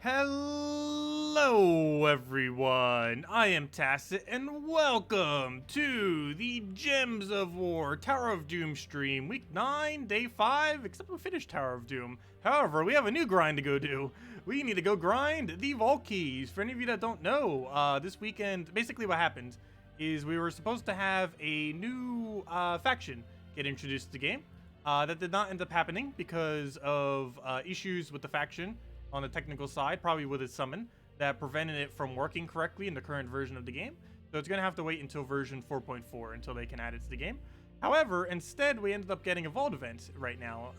Hello everyone, I am Tacet and welcome to the Gems of War Tower of Doom stream, week 9, day 5, except we finished Tower of Doom. However, we have a new grind to go do. We need to go grind the vault keys. For any of you that don't know, this weekend, basically what happened is we were supposed to have a new faction get introduced to the game. That did not end up happening because of issues with the faction on the technical side, probably with its summon, that prevented it from working correctly in the current version of the game. So it's going to have to wait until version 4.4 until they can add it to the game. However, instead, we ended up getting a vault event right now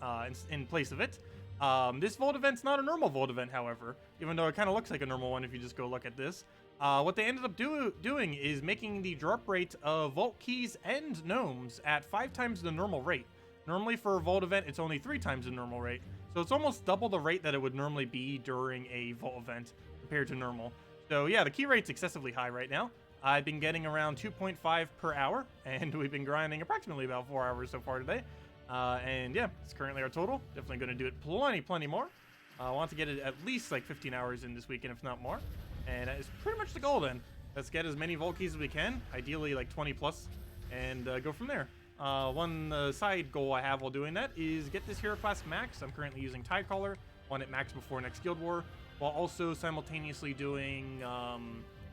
in place of it. This vault event's not a normal vault event, however, even though it kind of looks like a normal one if you just go look at this. What they ended up doing is making the drop rate of vault keys and gnomes at 5 times the normal rate. Normally for a vault event, it's only 3 times the normal rate. So it's almost double the rate that it would normally be during a vault event compared to normal. So yeah, the key rate's excessively high right now. I've been getting around 2.5 per hour, and we've been grinding approximately about 4 hours so far today. And yeah, it's currently our total. Definitely going to do it plenty more. I want to get it at least like 15 hours in this weekend, if not more. And that is pretty much the goal then. Let's get as many vault keys as we can, ideally like 20 plus, and go from there. One side goal I have while doing that is get this hero class max. I'm currently using Tidecaller, want it max before next Guild War, while also simultaneously doing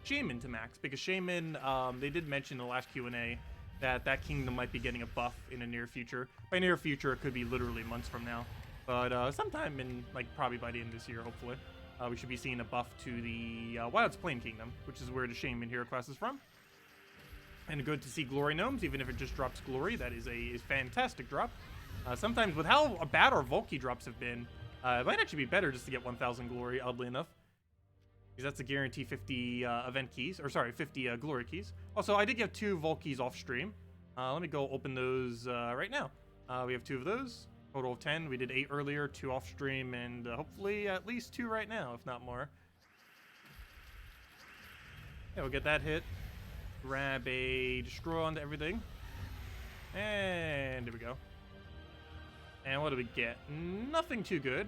Shaman to max, because Shaman, they did mention in the last Q&A that kingdom might be getting a buff in the near future. By near future, it could be literally months from now, but sometime in, like, probably by the end of this year, hopefully, we should be seeing a buff to the Wild's Plain Kingdom, which is where the Shaman hero class is from. And good to see Glory Gnomes, even if it just drops Glory. That is a fantastic drop. Sometimes with how bad our Vault Key drops have been, it might actually be better just to get 1,000 Glory, oddly enough. Because that's a guarantee 50 event keys, or sorry, 50 Glory keys. Also, I did get 2 Vault Keys off stream. Let me go open those right now. We have 2 of those, total of 10. We did 8 earlier, 2 off stream, and hopefully at least 2 right now, if not more. Yeah, we'll get that hit. Grab a destroy onto everything. And there we go. And what do we get? Nothing too good.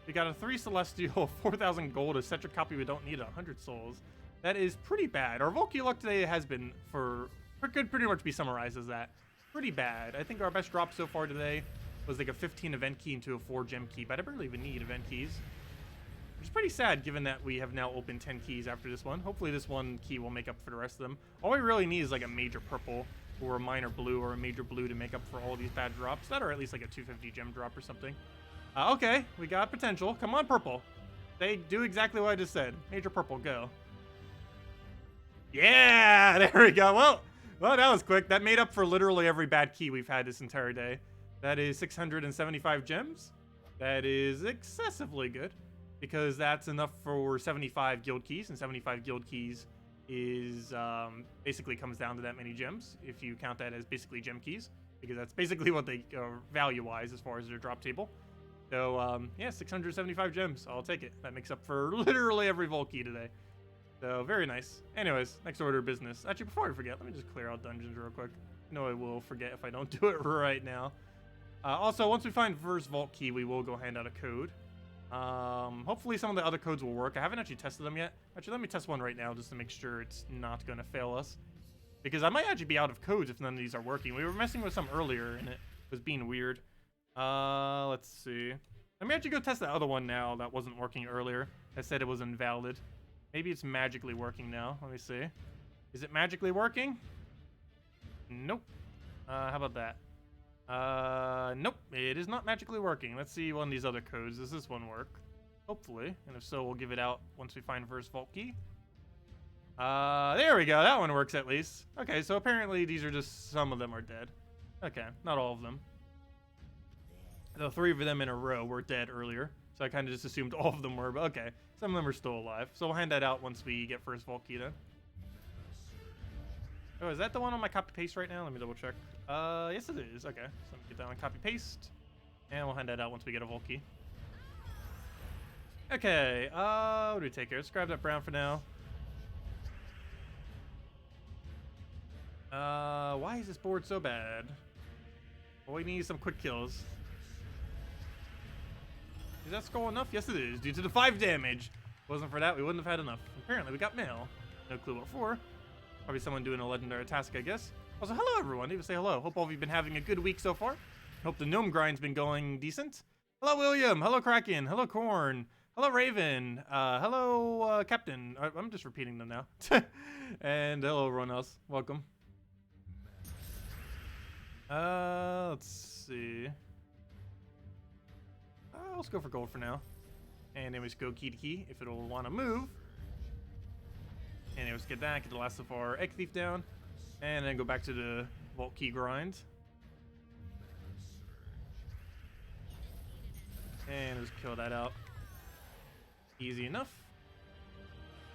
We got a 3 Celestial, 4,000 gold, a Cetric copy we don't need, 100 souls. That is pretty bad. Our Volkey luck today has been could pretty much be summarized as that. Pretty bad. I think our best drop so far today was like a 15 event key into a 4 gem key, but I barely even need event keys. Which is pretty sad given that we have now opened 10 keys after this one. Hopefully this one key will make up for the rest of them. All we really need is like a major purple or a minor blue or a major blue to make up for all these bad drops. That or at least like a 250 gem drop or something. Okay, we got potential. Come on, purple. They do exactly what I just said. Major purple, go. Yeah, there we go. Well, that was quick. That made up for literally every bad key we've had this entire day. That is 675 gems. That is excessively good, because that's enough for 75 guild keys, and 75 guild keys is basically comes down to that many gems, if you count that as basically gem keys, because that's basically what they value-wise as far as their drop table. So, yeah, 675 gems. I'll take it. That makes up for literally every vault key today. So, very nice. Anyways, next order of business. Actually, before I forget, let me just clear out dungeons real quick. I know I will forget if I don't do it right now. Also, once we find first vault key, we will go hand out a code. Hopefully some of the other codes will work. I haven't actually tested them yet. Actually, let me test one right now just to make sure it's not going to fail us, because I might actually be out of codes if none of these are working. We were messing with some earlier and it was being weird. Let's see. Let me actually go test the other one now that wasn't working earlier. I said it was invalid. Maybe it's magically working now. Let me see. Is it magically working? Nope. How about that? Nope, it is not magically working. Let's see one of these other codes. Does this one work? Hopefully. And if so, we'll give it out once we find first vault key. There we go. That one works at least. Okay, so apparently these are just, some of them are dead. Okay, not all of them. The 3 of them in a row were dead earlier, so I kind of just assumed all of them were, but okay. Some of them are still alive. So we'll hand that out once we get first vault key then. Oh, is that the one on my copy paste right now? Let me double check. Yes it is. Okay, so let me get that one copy paste, and we'll hand that out once we get a vault key. Okay, what do we take here? Let's grab that brown for now. Why is this board so bad? Well, we need some quick kills. Is that skull enough? Yes, it is, due to the 5 damage. Wasn't for that, we wouldn't have had enough. Apparently, we got mail. No clue what for. Probably someone doing a legendary task, I guess. Also, hello everyone. Need to say hello. Hope all of you have been having a good week so far. Hope the gnome grind's been going decent. Hello, William. Hello, Kraken. Hello, Corn. Hello, Raven. Hello, Captain. I'm just repeating them now. And hello, everyone else. Welcome. Let's see. Let's go for gold for now. And then we just go key to key if it'll want to move. And then let's get that, get the last of our egg thief down. And then go back to the vault key grind. And just kill that out. Easy enough.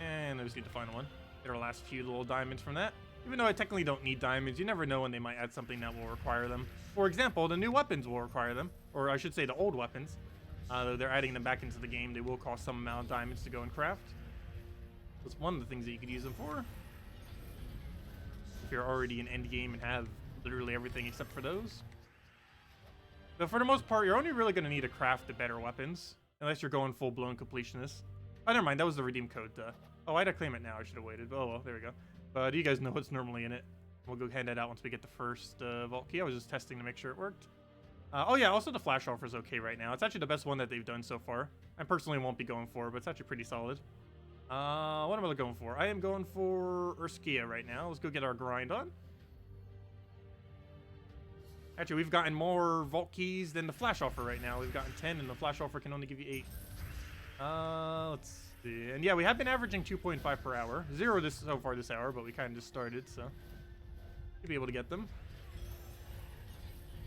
And I just need the final one. Get our last few little diamonds from that. Even though I technically don't need diamonds, you never know when they might add something that will require them. For example, the new weapons will require them. Or I should say the old weapons. Though they're adding them back into the game, they will cost some amount of diamonds to go and craft. That's one of the things that you could use them for. If you're already in endgame and have literally everything except for those. But for the most part, you're only really going to need to craft the better weapons. Unless you're going full-blown completionist. Oh, never mind. That was the redeem code. Oh, I had to claim it now. I should have waited. Oh, well, there we go. But you guys know what's normally in it. We'll go hand that out once we get the first vault key. I was just testing to make sure it worked. Oh, yeah. Also, the flash offer is okay right now. It's actually the best one that they've done so far. I personally won't be going for it, but it's actually pretty solid. What am I going for? I am going for Urskia right now. Let's go get our grind on. Actually, we've gotten more vault keys than the flash offer right now. We've gotten 10, and the flash offer can only give you 8. Let's see. And yeah, we have been averaging 2.5 per hour. 0 so far this hour, but we kind of just started, so we'll be able to get them.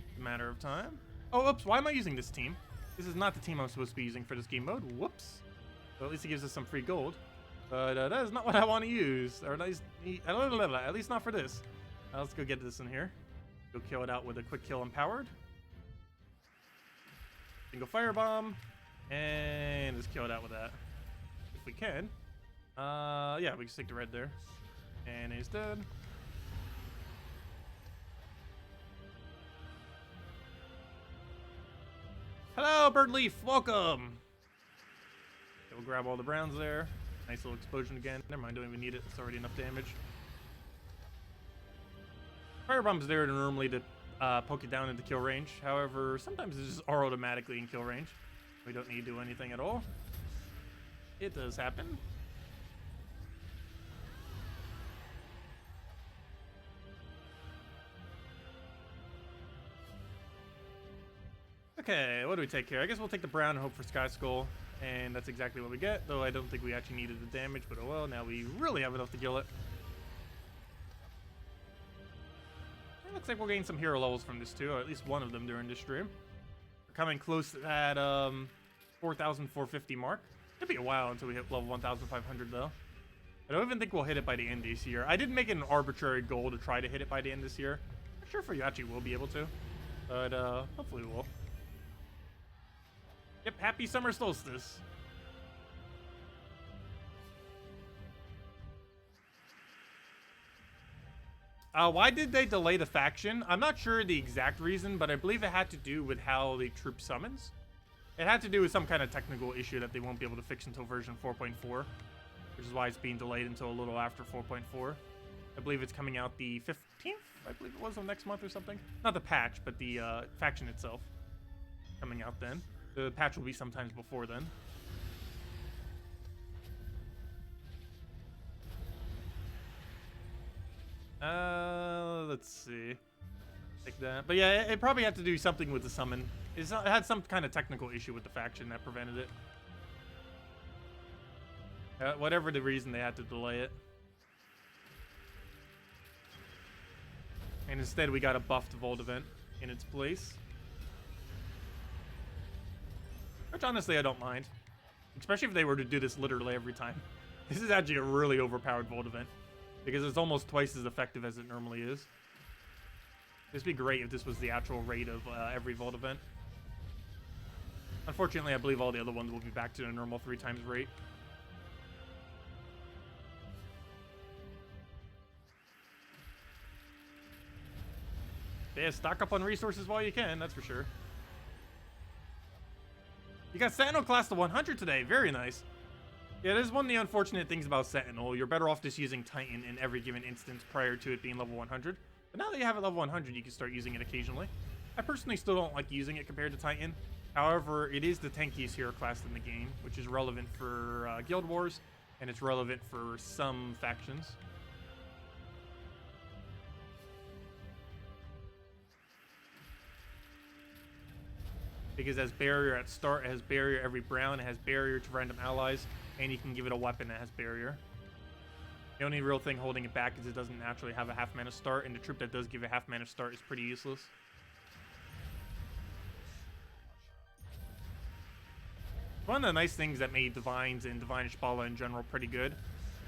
It's a matter of time. Oh, oops. Why am I using this team? This is not the team I'm supposed to be using for this game mode. Whoops. So at least it gives us some free gold. But that is not what I want to use. Or at least not for this. Let's go get this in here. Go kill it out with a quick kill empowered. Single firebomb. And just kill it out with that. If we can. Yeah, we can stick the red there. And he's dead. Hello, Birdleaf. Welcome. Okay, we'll grab all the browns there. Nice little explosion again. Never mind, don't even need it. It's already enough damage. Firebomb's there to normally to poke it down into kill range. However, sometimes it's just automatically in kill range. We don't need to do anything at all. It does happen. Okay, what do we take here? I guess we'll take the brown and hope for Sky Skull. And that's exactly what we get, though I don't think we actually needed the damage, but oh well, now we really have enough to kill it. It looks like we'll gain some hero levels from this too, or at least one of them during this stream. We're coming close to that 4,450 mark. It'll be a while until we hit level 1,500 though. I don't even think we'll hit it by the end this year. I did make an arbitrary goal to try to hit it by the end this year. I'm not sure if we actually will be able to, but hopefully we will. Yep, happy summer solstice. Why did they delay the faction? I'm not sure the exact reason, but I believe it had to do with how the troop summons. It had to do with some kind of technical issue that they won't be able to fix until version 4.4, which is why it's being delayed until a little after 4.4. I believe it's coming out the 15th, I believe it was, of next month or something. Not the patch, but the faction itself coming out then. The patch will be sometimes before then. Let's see. Like that. But yeah, it probably had to do something with the summon. It had some kind of technical issue with the faction that prevented it. Whatever the reason, they had to delay it. And instead, we got a buffed Vault event in its place. Which, honestly, I don't mind. Especially if they were to do this literally every time. This is actually a really overpowered Vault event. Because it's almost twice as effective as it normally is. This would be great if this was the actual rate of every Vault event. Unfortunately, I believe all the other ones will be back to the normal 3 times rate. Yeah, stock up on resources while you can, that's for sure. You got Sentinel class to 100 today, very nice. Yeah, that is one of the unfortunate things about Sentinel. You're better off just using Titan in every given instance prior to it being level 100. But now that you have it level 100, you can start using it occasionally. I personally still don't like using it compared to Titan. However, it is the tankiest hero class in the game, which is relevant for Guild Wars, and it's relevant for some factions. Because it has barrier at start, it has barrier every brown, it has barrier to random allies, and you can give it a weapon that has barrier. The only real thing holding it back is it doesn't naturally have a half mana start, and the troop that does give a half mana start is pretty useless. One of the nice things that made Divines and Divine Ishbala in general pretty good,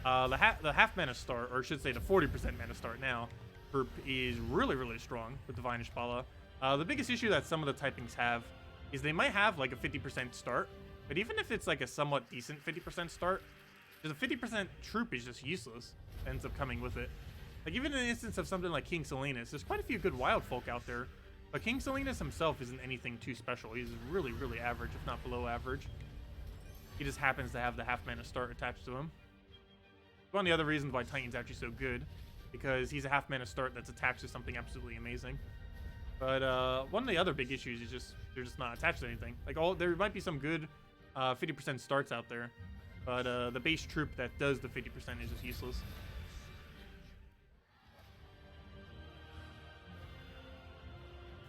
the half mana start, or I should say the 40% mana start now, group is really strong with Divine Ishbala. The biggest issue that some of the typings have is they might have like a 50% start, but even if it's like a somewhat decent 50% start, there's a 50% troop is just useless, ends up coming with it. Like even in the instance of something like King Salinas, there's quite a few good wild folk out there, but King Salinas himself isn't anything too special. He's really average, if not below average. He just happens to have the half mana start attached to him. One of the other reasons why Titan's actually so good, because he's a half mana start that's attached to something absolutely amazing. But one of the other big issues is just they're just not attached to anything. Like there might be some good 50% starts out there, but the base troop that does the 50% is just useless.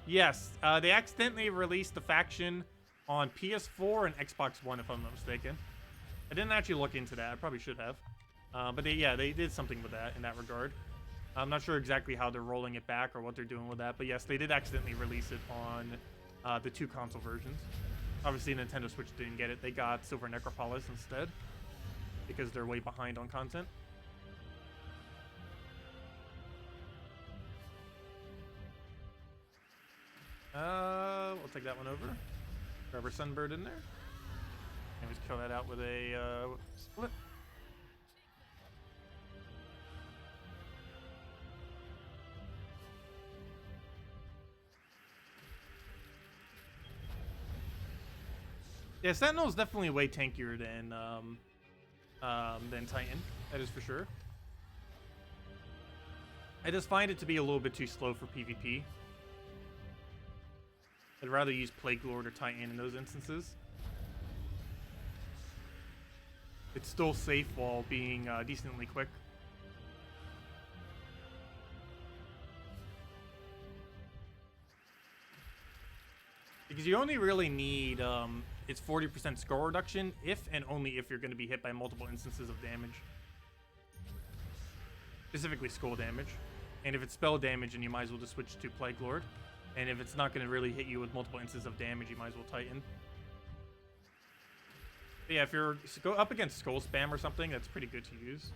Yes, they accidentally released the faction on PS4 and Xbox One, if I'm not mistaken. I didn't actually look into that. I probably should have. But they did something with that in that regard. I'm not sure exactly how they're rolling it back or what they're doing with that, but yes, they did accidentally release it on the two console versions. Obviously, Nintendo Switch didn't get it. They got Silver Necropolis instead because they're way behind on content. We'll take that one over. Grab our Sunbird in there. And just kill that out with a split. Yeah, Sentinel is definitely way tankier than Titan. That is for sure. I just find it to be a little bit too slow for PvP. I'd rather use Plague Lord or Titan in those instances. It's still safe while being decently quick. Because you only really need its 40% score reduction if and only if you're going to be hit by multiple instances of damage. Specifically skull damage. And if it's spell damage, then you might as well just switch to Plague Lord. And if it's not going to really hit you with multiple instances of damage, you might as well Titan. But yeah, if you're go up against skull spam or something, that's pretty good to use.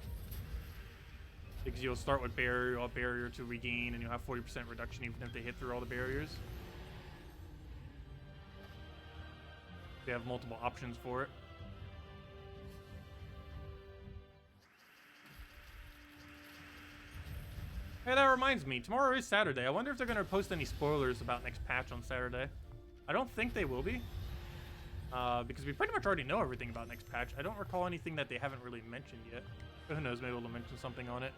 Because you'll start with barrier, all barrier to regain, and you'll have 40% reduction even if they hit through all the barriers. They have multiple options for it. Hey, that reminds me, tomorrow is Saturday. I wonder if they're going to post any spoilers about next patch on Saturday. I don't think they will be. Because we pretty much already know everything about next patch. I don't recall anything that they haven't really mentioned yet. But who knows, maybe they'll mention something on it.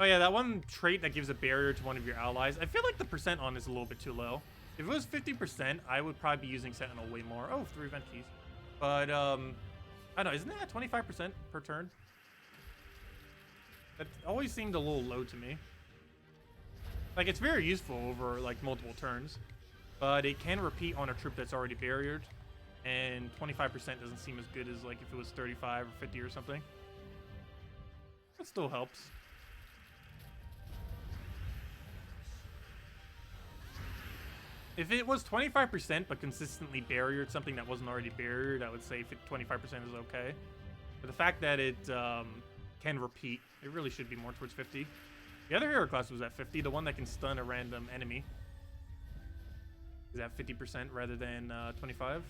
Oh yeah, that one trait that gives a barrier to one of your allies. I feel like the percent on is a little bit too low. If it was 50%, I would probably be using Sentinel way more. Oh, 3 event keys. But, I don't know, isn't that 25% per turn? That always seemed a little low to me. Like, it's very useful over, like, multiple turns. But it can repeat on a troop that's already barriered. And 25% doesn't seem as good as, like, if it was 35 or 50 or something. It still helps. If it was 25% but consistently barriered something that wasn't already barriered, I would say 25% is okay. But the fact that it can repeat, it really should be more towards 50. The other hero class was at 50, the one that can stun a random enemy is at 50% rather than 25.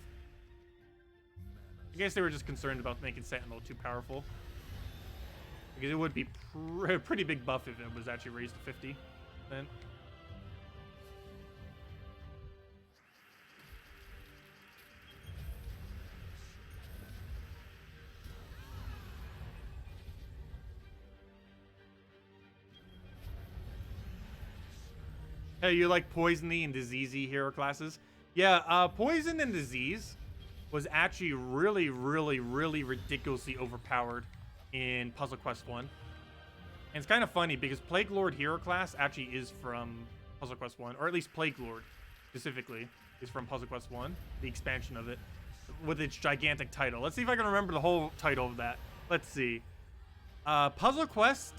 I guess they were just concerned about making Sentinel too powerful. Because it would be a pretty big buff if it was actually raised to 50%. Hey, you like poisony and diseasey hero classes? Yeah, poison and disease was actually really ridiculously overpowered in Puzzle Quest 1. And it's kind of funny because Plague Lord hero class actually is from Puzzle Quest 1, or at least Plague Lord specifically is from Puzzle Quest 1, the expansion of it, with its gigantic title. Let's see if I can remember the whole title of that. Let's see. Puzzle Quest,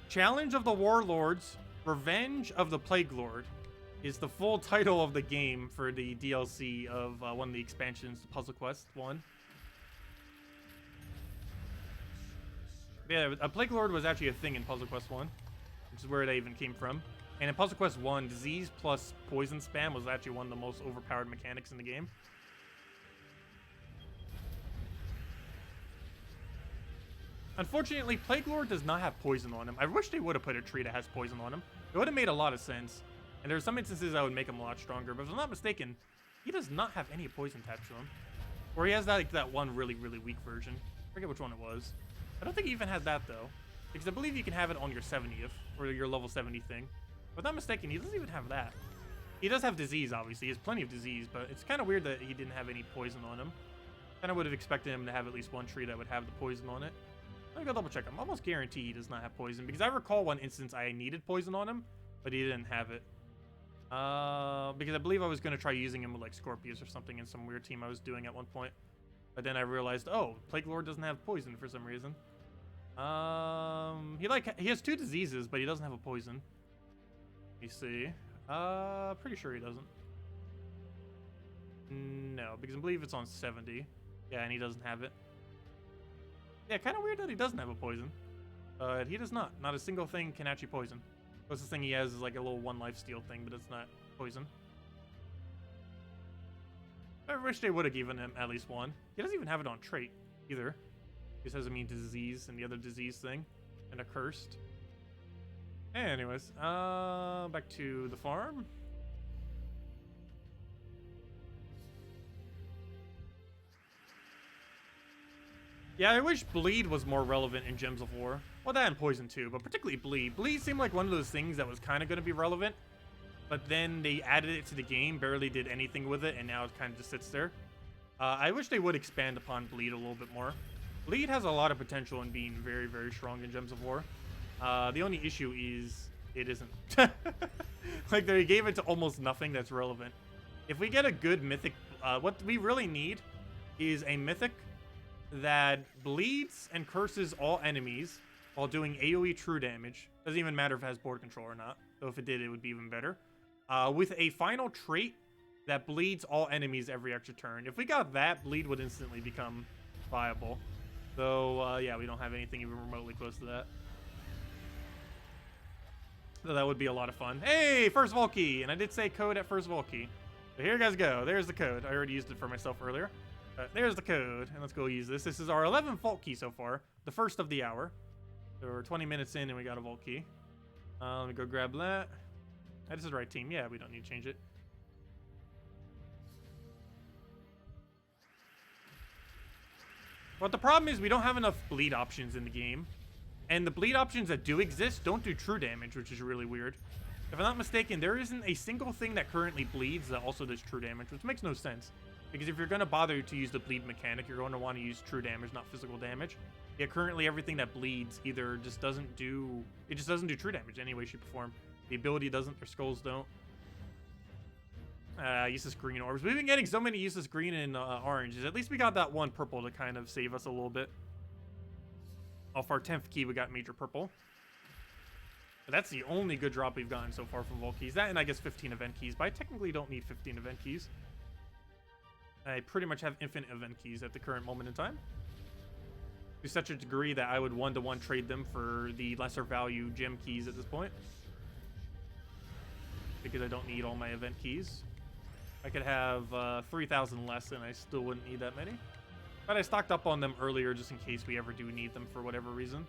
Challenge of the Warlords, Revenge of the Plague Lord is the full title of the game for the DLC of one of the expansions to Puzzle Quest 1. Yeah, a Plague Lord was actually a thing in Puzzle Quest 1, which is where they even came from. And in Puzzle Quest 1, disease plus poison spam was actually one of the most overpowered mechanics in the game. Unfortunately, Plague Lord does not have poison on him. I wish they would have put a tree that has poison on him. It would have made a lot of sense. And there's some instances that would make him a lot stronger. But if I'm not mistaken, he does not have any poison attached to him. Or he has that, like, that one really weak version. I forget which one it was. I don't think he even had that, though. Because I believe you can have it on your 70th. Or your level 70 thing. If I'm not mistaken, he doesn't even have that. He does have disease, obviously. He has plenty of disease. But it's kind of weird that he didn't have any poison on him. Kind of would have expected him to have at least one tree that would have the poison on it. Let me go double check. I'm almost guaranteed he does not have poison. Because I recall one instance I needed poison on him. But he didn't have it. Because I believe I was going to try using him with like Scorpius or something in some weird team I was doing at one point. But then I realized, oh, Plague Lord doesn't have poison for some reason. He has 2 diseases, but he doesn't have a poison. Let me see. Pretty sure he doesn't. No, because I believe it's on 70. Yeah, and he doesn't have it. Yeah, kind of weird that he doesn't have a poison. He does not. Not a single thing can actually poison. Closest thing he has is like a little 1 lifesteal thing, but it's not poison. I wish they would have given him at least 1. He doesn't even have it on trait either. He just has immune to disease and the other disease thing. And a cursed. Anyways, back to the farm. Yeah, I wish Bleed was more relevant in Gems of War. Well, that and Poison too, but particularly Bleed. Bleed seemed like one of those things that was kind of going to be relevant, but then they added it to the game, barely did anything with it, and now it kind of just sits there. I wish they would expand upon Bleed a little bit more. Bleed has a lot of potential in being very strong in Gems of War. The only issue is it isn't. Like, they gave it to almost nothing that's relevant. If we get a good mythic, what we really need is a mythic that bleeds and curses all enemies while doing AoE true damage. Doesn't even matter if it has board control or not. Though if it did, it would be even better. With a final trait that bleeds all enemies every extra turn. If we got that, Bleed would instantly become viable. Though, yeah, we don't have anything even remotely close to that. So that would be a lot of fun. Hey, first vault key! And I did say code at first vault key. So here you guys go. There's the code. I already used it for myself earlier. There's the code, and let's go use this. This is our 11th vault key so far, the first of the hour. So we're 20 minutes in, and we got a vault key. Let me go grab that. This is the right team. Yeah, we don't need to change it. But the problem is we don't have enough bleed options in the game. And the bleed options that do exist don't do true damage, which is really weird. If I'm not mistaken, there isn't a single thing that currently bleeds that also does true damage, which makes no sense. Because if you're going to bother to use the bleed mechanic, you're going to want to use true damage, not physical damage. Yet currently everything that bleeds either just doesn't do... It just doesn't do true damage any way, shape, or form. The ability doesn't, their skulls don't. Useless green orbs. We've been getting so many useless green and oranges. At least we got that one purple to kind of save us a little bit. Off our 10th key, we got major purple. But that's the only good drop we've gotten so far from vault keys. That and I guess 15 event keys, but I technically don't need 15 event keys. I pretty much have infinite event keys at the current moment in time. To such a degree that I would one-to-one trade them for the lesser value gem keys at this point. Because I don't need all my event keys. I could have 3,000 less and I still wouldn't need that many. But I stocked up on them earlier just in case we ever do need them for whatever reason.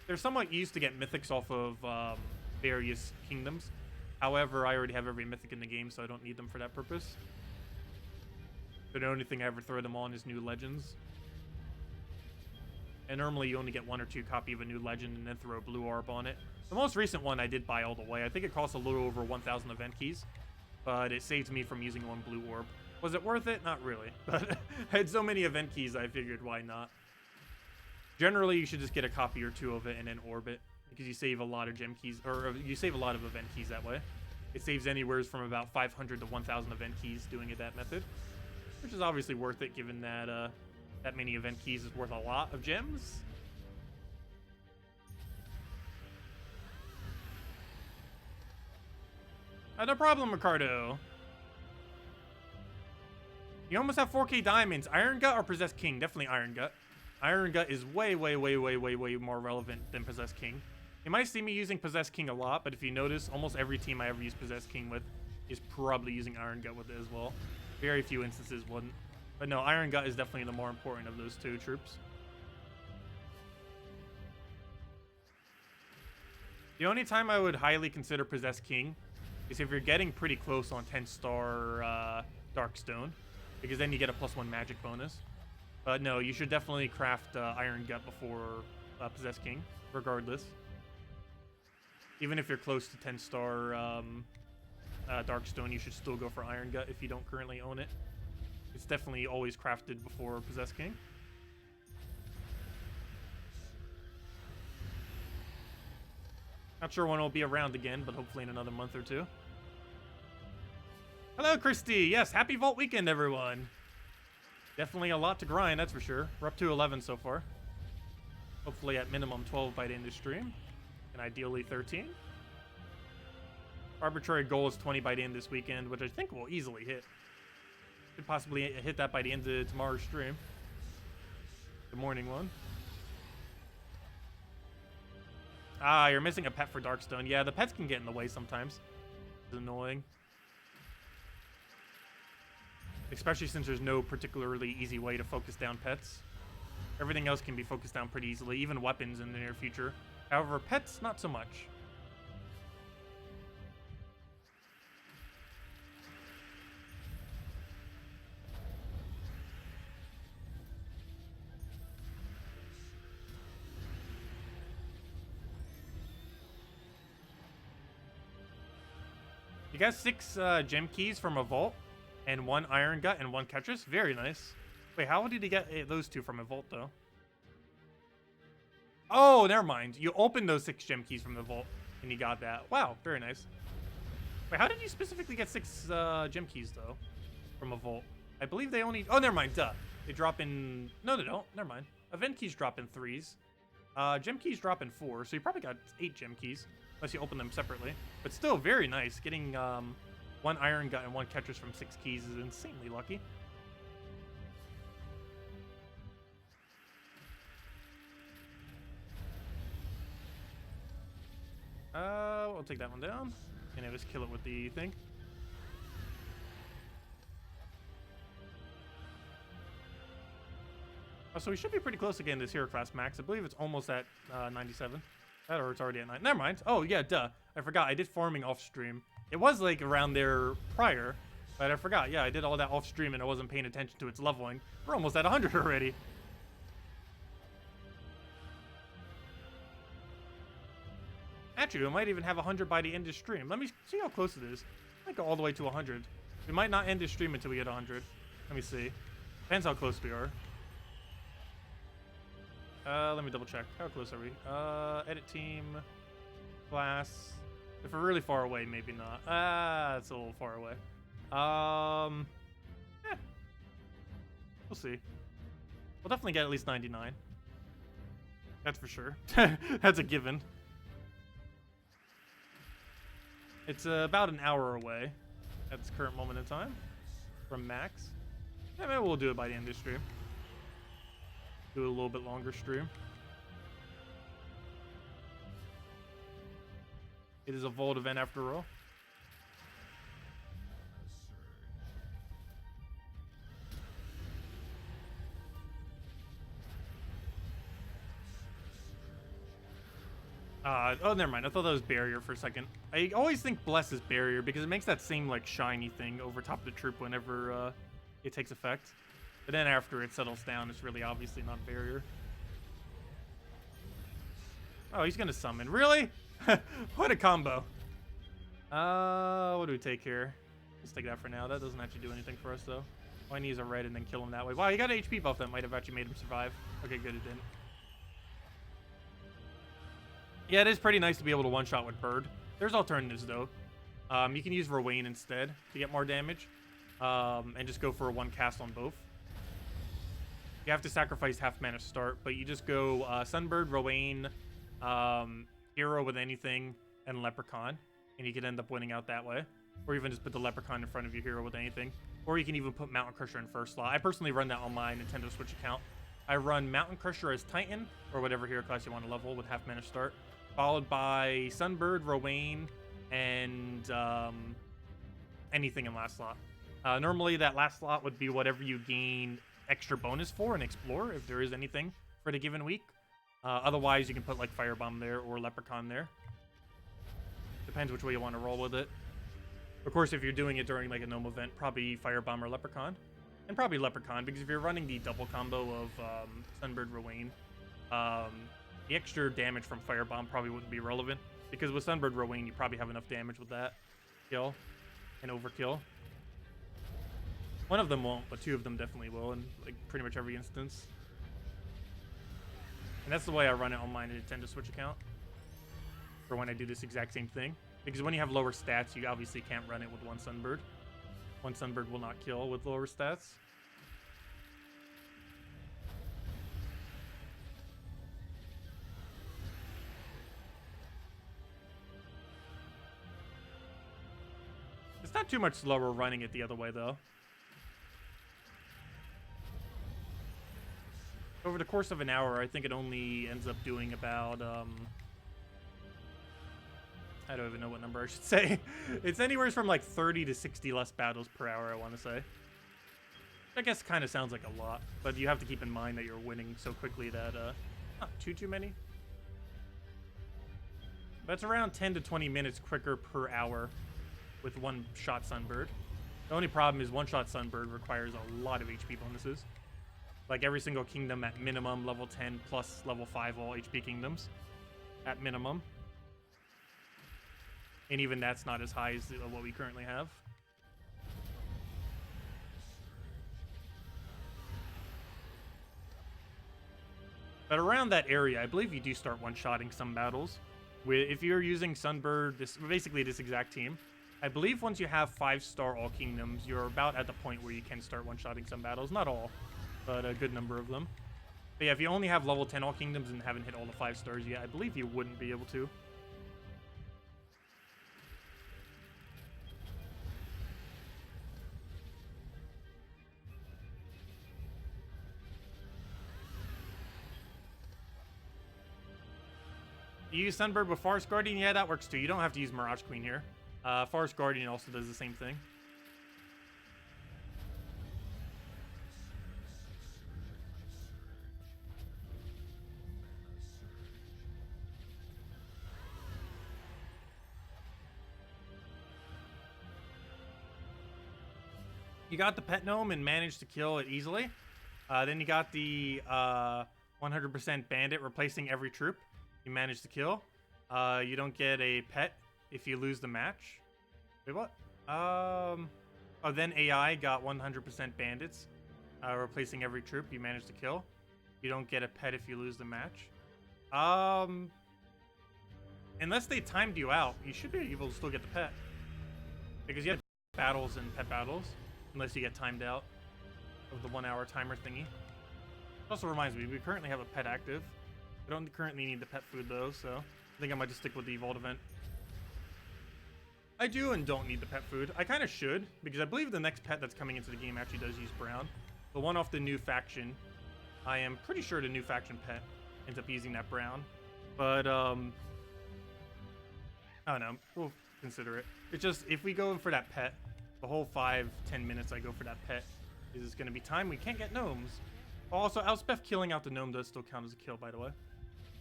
They're somewhat used to get mythics off of various kingdoms. However, I already have every mythic in the game, so I don't need them for that purpose. The only thing I ever throw them on is new legends. And normally you only get 1 or 2 copy of a new legend and then throw a blue orb on it. The most recent one I did buy all the way. I think it costs a little over 1,000 event keys, but it saved me from using 1 blue orb. Was it worth it? Not really, but I had so many event keys I figured why not. Generally, you should just get a copy or 2 of it and then orb it, because you save a lot of gem keys, or you save a lot of event keys that way. It saves anywhere from about 500 to 1,000 event keys doing it that method, which is obviously worth it given that that many event keys is worth a lot of gems. No problem, Ricardo. You almost have 4K diamonds. Iron Gut or Possessed King? Definitely Iron Gut. Iron Gut is way more relevant than Possessed King. You might see me using Possessed King a lot, but if you notice, almost every team I ever use Possessed King with is probably using Iron Gut with it as well. Very few instances wouldn't. But no, Iron Gut is definitely the more important of those 2 troops. The only time I would highly consider Possessed King is if you're getting pretty close on 10-star Darkstone, because then you get a +1 magic bonus. But no, you should definitely craft Iron Gut before Possessed King, regardless. Even if you're close to 10-star Darkstone, you should still go for Iron Gut if you don't currently own it. It's definitely always crafted before Possessed King. Not sure when it'll be around again, but hopefully in another month or 2. Hello, Christy. Yes, happy Vault weekend, everyone. Definitely a lot to grind, that's for sure. We're up to 11 so far. Hopefully at minimum 12 by the end of the stream, and ideally 13. Arbitrary goal is 20 by the end of this weekend, which I think we'll easily hit. Could possibly hit that by the end of tomorrow's stream. The morning one. Ah, you're missing a pet for Darkstone. Yeah, the pets can get in the way sometimes. It's annoying. Especially since there's no particularly easy way to focus down pets. Everything else can be focused down pretty easily, even weapons in the near future. However, pets, not so much. You got 6 gem keys from a vault, and 1 Iron Gut and 1 Ketris. Very nice. Wait, how did he get those 2 from a vault, though? Oh, never mind. You opened those 6 gem keys from the vault, and you got that. Wow, very nice. Wait, how did you specifically get 6 gem keys, though, from a vault? I believe they only... Oh, never mind. Duh. They drop in... No, they don't. Never mind. Event keys drop in 3s. Gem keys drop in 4, so you probably got 8 gem keys. Unless you open them separately. But still, very nice. Getting 1 Iron Gut and 1 Ketris from 6 keys is insanely lucky. We'll take that one down. And I just kill it with the thing. Oh, so we should be pretty close again this hero class max. I believe it's almost at 97. That or it's already at 9. Never mind. Oh, yeah, duh. I forgot. I did farming off stream. It was like around there prior, but I forgot. Yeah, I did all that off stream and I wasn't paying attention to its leveling. We're almost at 100 already. Actually, we might even have 100 by the end of the stream. Let me see how close it is. I might go all the way to 100. We might not end the stream until we get 100. Let me see. Depends how close we are. Let me double check. How close are we? Edit team, class. If we're really far away, maybe not. It's a little far away. We'll see. We'll definitely get at least 99. That's for sure. That's a given. It's about an hour away at this current moment in time from max. Yeah, maybe we'll do it by the end of the stream. Do a little bit longer stream. It is a vault event after all. Oh, never mind. I thought that was barrier for a second. I always think bless is barrier because it makes that same like shiny thing over top of the troop whenever it takes effect. But then after it settles down, it's really obviously not barrier. Oh, he's gonna summon. Really? What a combo. What do we take here? Let's take that for now. That doesn't actually do anything for us, though. All I need is a red and then kill him that way. Wow, he got an HP buff that might have actually made him survive. Okay, good, it didn't. Yeah, it is pretty nice to be able to one-shot with Bird. There's alternatives, though. You can use Rowain instead to get more damage. And just go for a one cast on both. You have to sacrifice half mana start, but you just go Sunbird, Rowain, Hero with anything, and Leprechaun. And you can end up winning out that way. Or even just put the Leprechaun in front of your Hero with anything. Or you can even put Mountain Crusher in first slot. I personally run that on my Nintendo Switch account. I run Mountain Crusher as Titan, or whatever hero class you want to level with half mana start. Followed by Sunbird, Rowain, and anything in last slot. Normally that last slot would be whatever you gain extra bonus for and Explore, if there is anything for the given week. Otherwise, you can put like Firebomb there or Leprechaun there. Depends which way you want to roll with it. Of course, if you're doing it during like a gnome event, probably Firebomb or Leprechaun. And probably Leprechaun, because if you're running the double combo of Sunbird, Rowain, the extra damage from Firebomb probably wouldn't be relevant. Because with Sunbird, Rowain, you probably have enough damage with that kill and overkill. One of them won't, but two of them definitely will in like pretty much every instance. And that's the way I run it on my Nintendo Switch account. For when I do this exact same thing. Because when you have lower stats, you obviously can't run it with one Sunbird. One Sunbird will not kill with lower stats. It's not too much slower running it the other way, though. Over the course of an hour, I think it only ends up doing about, I don't even know what number I should say. It's anywhere from like 30 to 60 less battles per hour, I want to say. I guess kind of sounds like a lot, but you have to keep in mind that you're winning so quickly that, not too many. That's around 10 to 20 minutes quicker per hour with one-shot Sunbird. The only problem is one-shot Sunbird requires a lot of HP bonuses. Like every single kingdom at minimum level 10 plus level 5 all HP kingdoms at minimum. And even that's not as high as what we currently have. But around that area, I believe you do start one-shotting some battles. If you're using Sunbird, basically this exact team, I believe once you have 5-star all kingdoms, you're about at the point where you can start one-shotting some battles. Not all, but a good number of them. But yeah, if you only have level 10 all kingdoms and haven't hit all the 5 stars yet, I believe you wouldn't be able to. You use Sunbird with Forest Guardian? Yeah, that works too. You don't have to use Mirage Queen here. Forest Guardian also does the same thing. You got the Pet Gnome and managed to kill it easily. Then you got the 100% Bandit replacing every troop. You managed to kill. You don't get a pet if you lose the match. Wait, what? Oh, then AI got 100% bandits, replacing every troop. You managed to kill. You don't get a pet if you lose the match. Unless they timed you out, you should be able to still get the pet. Because you have battles and pet battles, unless you get timed out of the 1 hour timer thingy. It also reminds me, we currently have a pet active. I don't currently need the pet food though, so I think I might just stick with the Evolved event. I do and don't need the pet food. I kind of should, because I believe the next pet that's coming into the game actually does use brown. The one off the new faction, I am pretty sure the new faction pet ends up using that brown. But, I don't know. We'll consider it. It's just, if we go for that pet, the whole 5-10 minutes I go for that pet is going to be time we can't get gnomes. Also, Elspeth killing out the gnome does still count as a kill, by the way.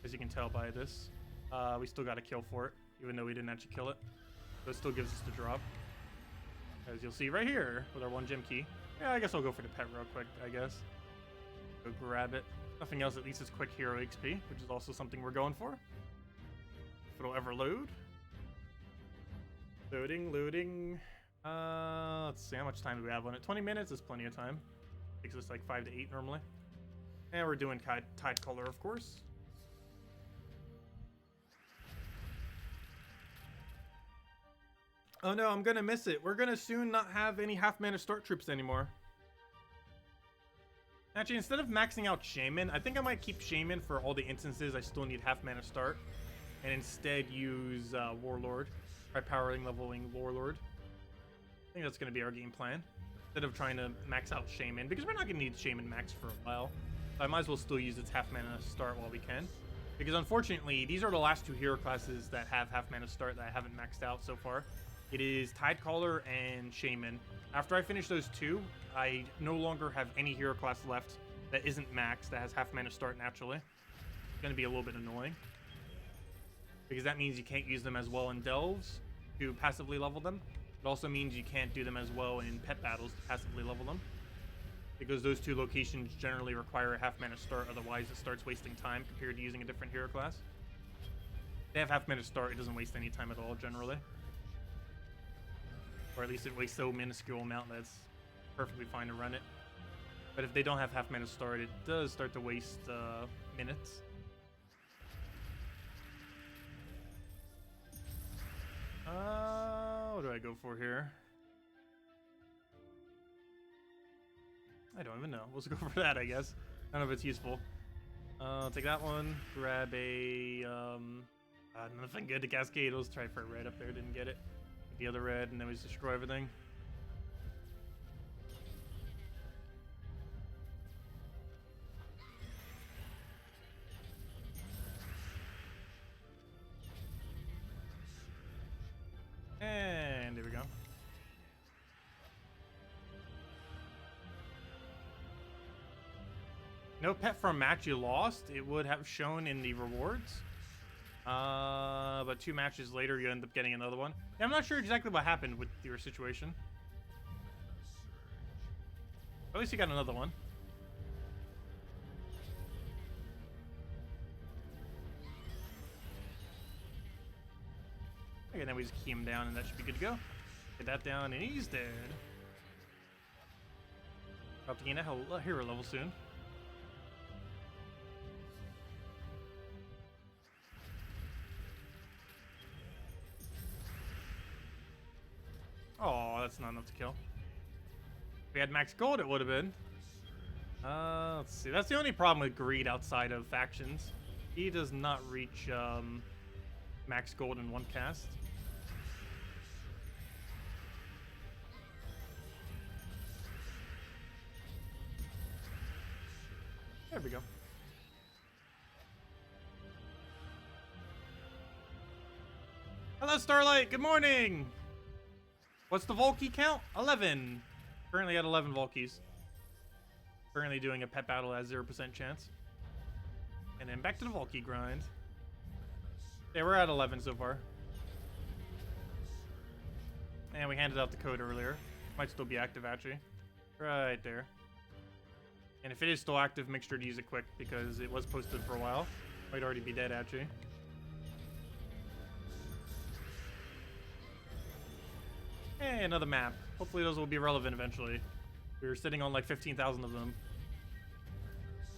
As you can tell by this. We still got a kill for it, even though we didn't actually kill it. So it still gives us the drop. As you'll see right here, with our 1 gem key. Yeah, I guess I'll go for the pet real quick, I guess. Go grab it. Nothing else, at least it's quick hero XP, which is also something we're going for. if it'll ever load. Loading. Let's see, how much time do we have on it? 20 minutes is plenty of time. Takes us like 5 to 8 normally. And we're doing tide color, of course. Oh no, I'm gonna miss it. We're gonna soon not have any half-mana start troops anymore. Actually, instead of maxing out Shaman, I think I might keep Shaman for all the instances I still need half-mana start. And instead use Warlord. Try powering leveling Warlord. I think that's gonna be our game plan. Instead of trying to max out Shaman, because we're not gonna need Shaman max for a while. So I might as well still use its half-mana start while we can. Because unfortunately, these are the last 2 hero classes that have half-mana start that I haven't maxed out so far. It is Tidecaller and Shaman. After I finish those 2, I no longer have any hero class left that isn't maxed, that has half-mana start naturally. It's going to be a little bit annoying. Because that means you can't use them as well in Delves to passively level them. It also means you can't do them as well in pet battles to passively level them. Because those 2 locations generally require a half-mana start, otherwise it starts wasting time compared to using a different hero class. If they have half-mana start, it doesn't waste any time at all, generally. Or at least it wastes so minuscule amount that's perfectly fine to run it. But if they don't have half-mana start, it does start to waste minutes. What do I go for here? I don't even know. We'll just go for that, I guess. I don't know if it's useful. I'll take that one. Grab a... nothing good to cascade. Let's try for a red up there. Didn't get it. The other red, and then we just destroy everything. And there we go. No pet from match you lost. It would have shown in the rewards. But 2 matches later, you end up getting another one. Yeah, I'm not sure exactly what happened with your situation. At least you got another one. Okay, then we just key him down, and that should be good to go. Get that down, and he's dead. About to gain a hero level soon. Oh, that's not enough to kill. If we had max gold, it would have been. Let's see. That's the only problem with Greed outside of factions. He does not reach max gold in 1 cast. There we go. Hello, Starlight. Good morning. What's the Volkey count? 11. Currently at 11 Volkeys. Currently doing a pet battle at 0% chance. And then back to the Volkey grind. Yeah, we're at 11 so far. And we handed out the code earlier. Might still be active, actually. Right there. And if it is still active, make sure to use it quick, because it was posted for a while. Might already be dead, actually. Hey, another map. Hopefully those will be relevant eventually. We were sitting on like 15,000 of them.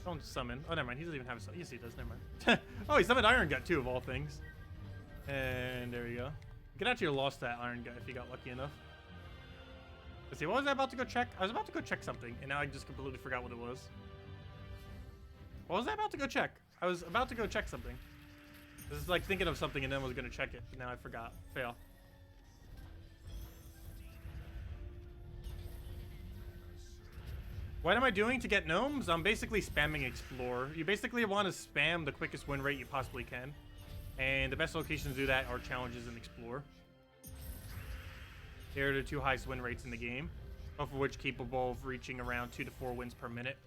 Don't summon. Oh, never mind. He doesn't even have a summon. Yes, he does. Never mind. Oh, he summoned Iron Gut too, of all things. And there you go. You could actually have lost that Iron Gut if you got lucky enough. Let's see. What was I about to go check? I was about to go check something, and now I just completely forgot what it was. What was I about to go check? I was about to go check something. This is like thinking of something and then was going to check it, but now I forgot. Fail. What am I doing to get gnomes? I'm basically spamming Explore. You basically want to spam the quickest win rate you possibly can. And the best locations to do that are challenges and Explore. They're the 2 highest win rates in the game, both of which capable of reaching around 2 to 4 wins per minute.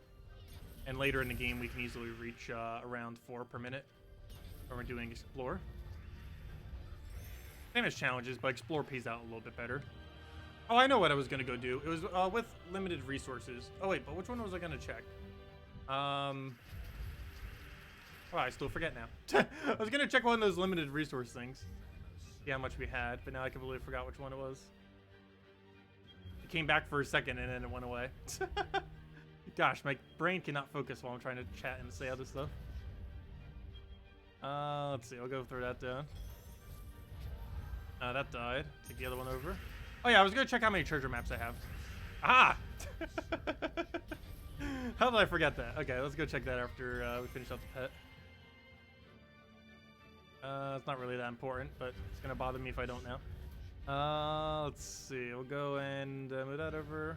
And later in the game, we can easily reach around 4 per minute when we're doing Explore. Same as challenges, but Explore pays out a little bit better. Oh, I know what I was going to go do. It was with limited resources. Oh, wait, but which one was I going to check? Hold Oh, I still forget now. I was gonna check one of those limited resource things. See how much we had, but now I completely forgot which one it was. It came back for a second and then it went away. Gosh, my brain cannot focus while I'm trying to chat and say other stuff. Let's see, I'll go throw that down. That died. Take the other one over. Oh yeah, I was gonna check how many treasure maps I have. Ah! How did I forget that? Okay, let's go check that after we finish up the pet. It's not really that important, but it's gonna bother me if I don't now. Let's see. We'll go and move that over.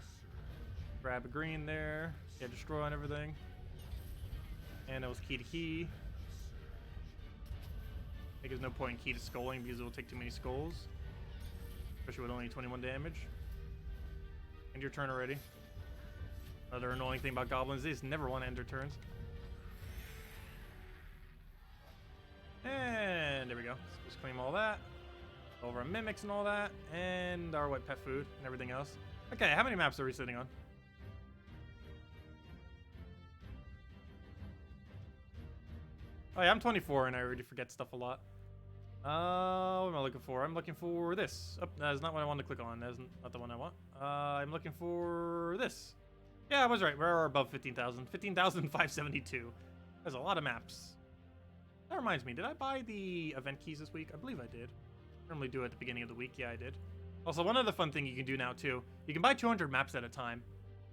Grab a green there. Yeah, destroy on everything. And it was key to key. I think there's no point in key to skulling because it will take too many skulls. Especially with only 21 damage. End your turn already. Another annoying thing about goblins is never want to end their turns. And there we go. So just claim all that. Over our mimics and all that. And our white pet food and everything else. Okay, how many maps are we sitting on? Oh yeah, I'm 24 and I already forget stuff a lot. What am I looking for? I'm looking for this. Oh, that is not what I wanted to click on. That is not the one I want. I'm looking for this. Yeah, I was right. We're above 15,000. 15,572. There's a lot of maps. That reminds me, did I buy the event keys this week? I believe I did. I normally do it at the beginning of the week. Yeah, I did. Also, one other fun thing you can do now, too. You can buy 200 maps at a time.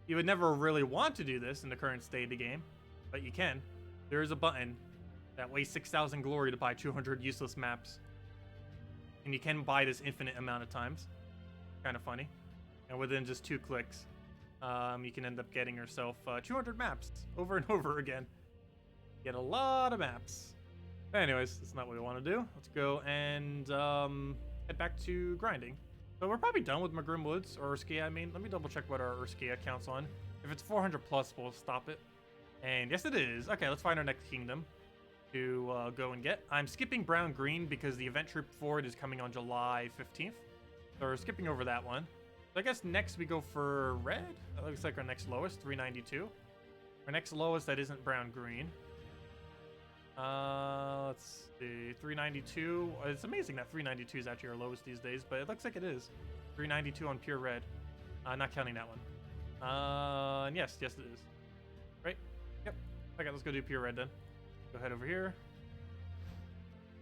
You would never really want to do this in the current state of the game, but you can. There is a button that weighs 6,000 glory to buy 200 useless maps. And you can buy this infinite amount of times. Kind of funny. And within just 2 clicks, you can end up getting yourself 200 maps over and over again. Get a lot of maps. But anyways, that's not what we want to do. Let's go and head back to grinding. So we're probably done with Magrim Woods, or Urskia, I mean. Let me double check what our Urskia counts on. If it's 400 plus, we'll stop it. And yes, it is. Okay, let's find our next kingdom to go and get. I'm skipping brown green because the event trip for it is coming on July 15th. So we're skipping over that one. So I guess next we go for red. That looks like our next lowest, 392. Our next lowest that isn't brown green. Let's see, 392. It's amazing that 392 is actually our lowest these days, but it looks like it is. 392 on pure red. Not counting that one. And yes, it is. Right? Yep. Okay, let's go do pure red then. Go head over here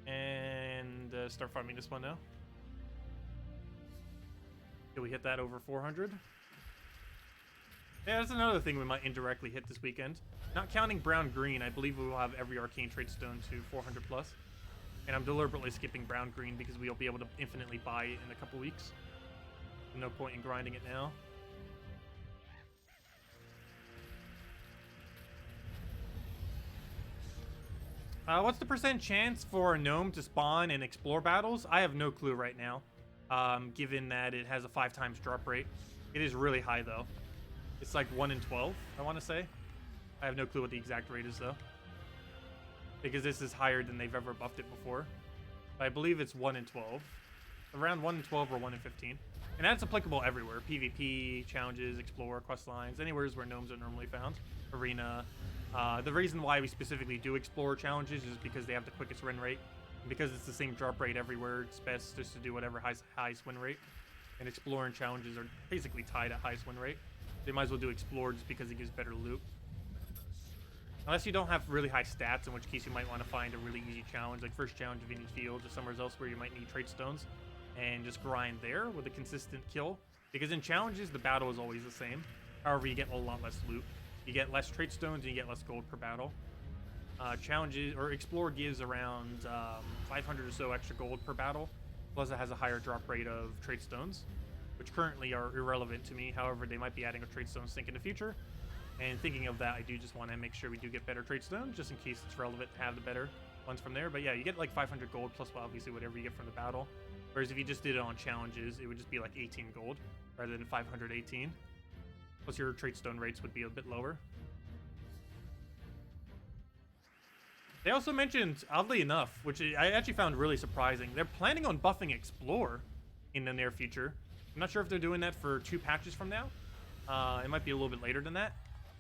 and start farming this one now. Did we hit that over 400? Yeah, that's another thing we might indirectly hit this weekend. Not counting brown-green, I believe we will have every arcane trait stone to 400 plus. And I'm deliberately skipping brown-green because we'll be able to infinitely buy it in a couple weeks. No point in grinding it now. What's the % chance for a gnome to spawn and explore battles? I have no clue right now, given that it has a 5 times drop rate. It is really high, though. It's like 1 in 12, I want to say. I have no clue what the exact rate is, though. Because this is higher than they've ever buffed it before. But I believe it's 1 in 12. Around 1 in 12 or 1 in 15. And that's applicable everywhere. PvP, challenges, explore, quest lines, anywhere where gnomes are normally found. Arena. The reason why we specifically do explore challenges is because they have the quickest win rate. And because it's the same drop rate everywhere, it's best just to do whatever highest win rate. And explore and challenges are basically tied at highest win rate. They might as well do explore just because it gives better loot. Unless you don't have really high stats, in which case you might want to find a really easy challenge, like first challenge of any field or somewhere else where you might need trait stones, and just grind there with a consistent kill. Because in challenges, the battle is always the same. However, you get a lot less loot. You get less trait stones and you get less gold per battle. Challenges or explore gives around 500 or so extra gold per battle. Plus, it has a higher drop rate of trait stones, which currently are irrelevant to me. However, they might be adding a trait stone sync in the future. And thinking of that, I do just want to make sure we do get better trait stones, just in case it's relevant to have the better ones from there. But yeah, you get like 500 gold plus obviously whatever you get from the battle. Whereas if you just did it on challenges, it would just be like 18 gold rather than 518. Plus your trait stone rates would be a bit lower. They also mentioned, oddly enough, which I actually found really surprising, they're planning on buffing Explore in the near future. I'm not sure if they're doing that for 2 patches from now. It might be a little bit later than that.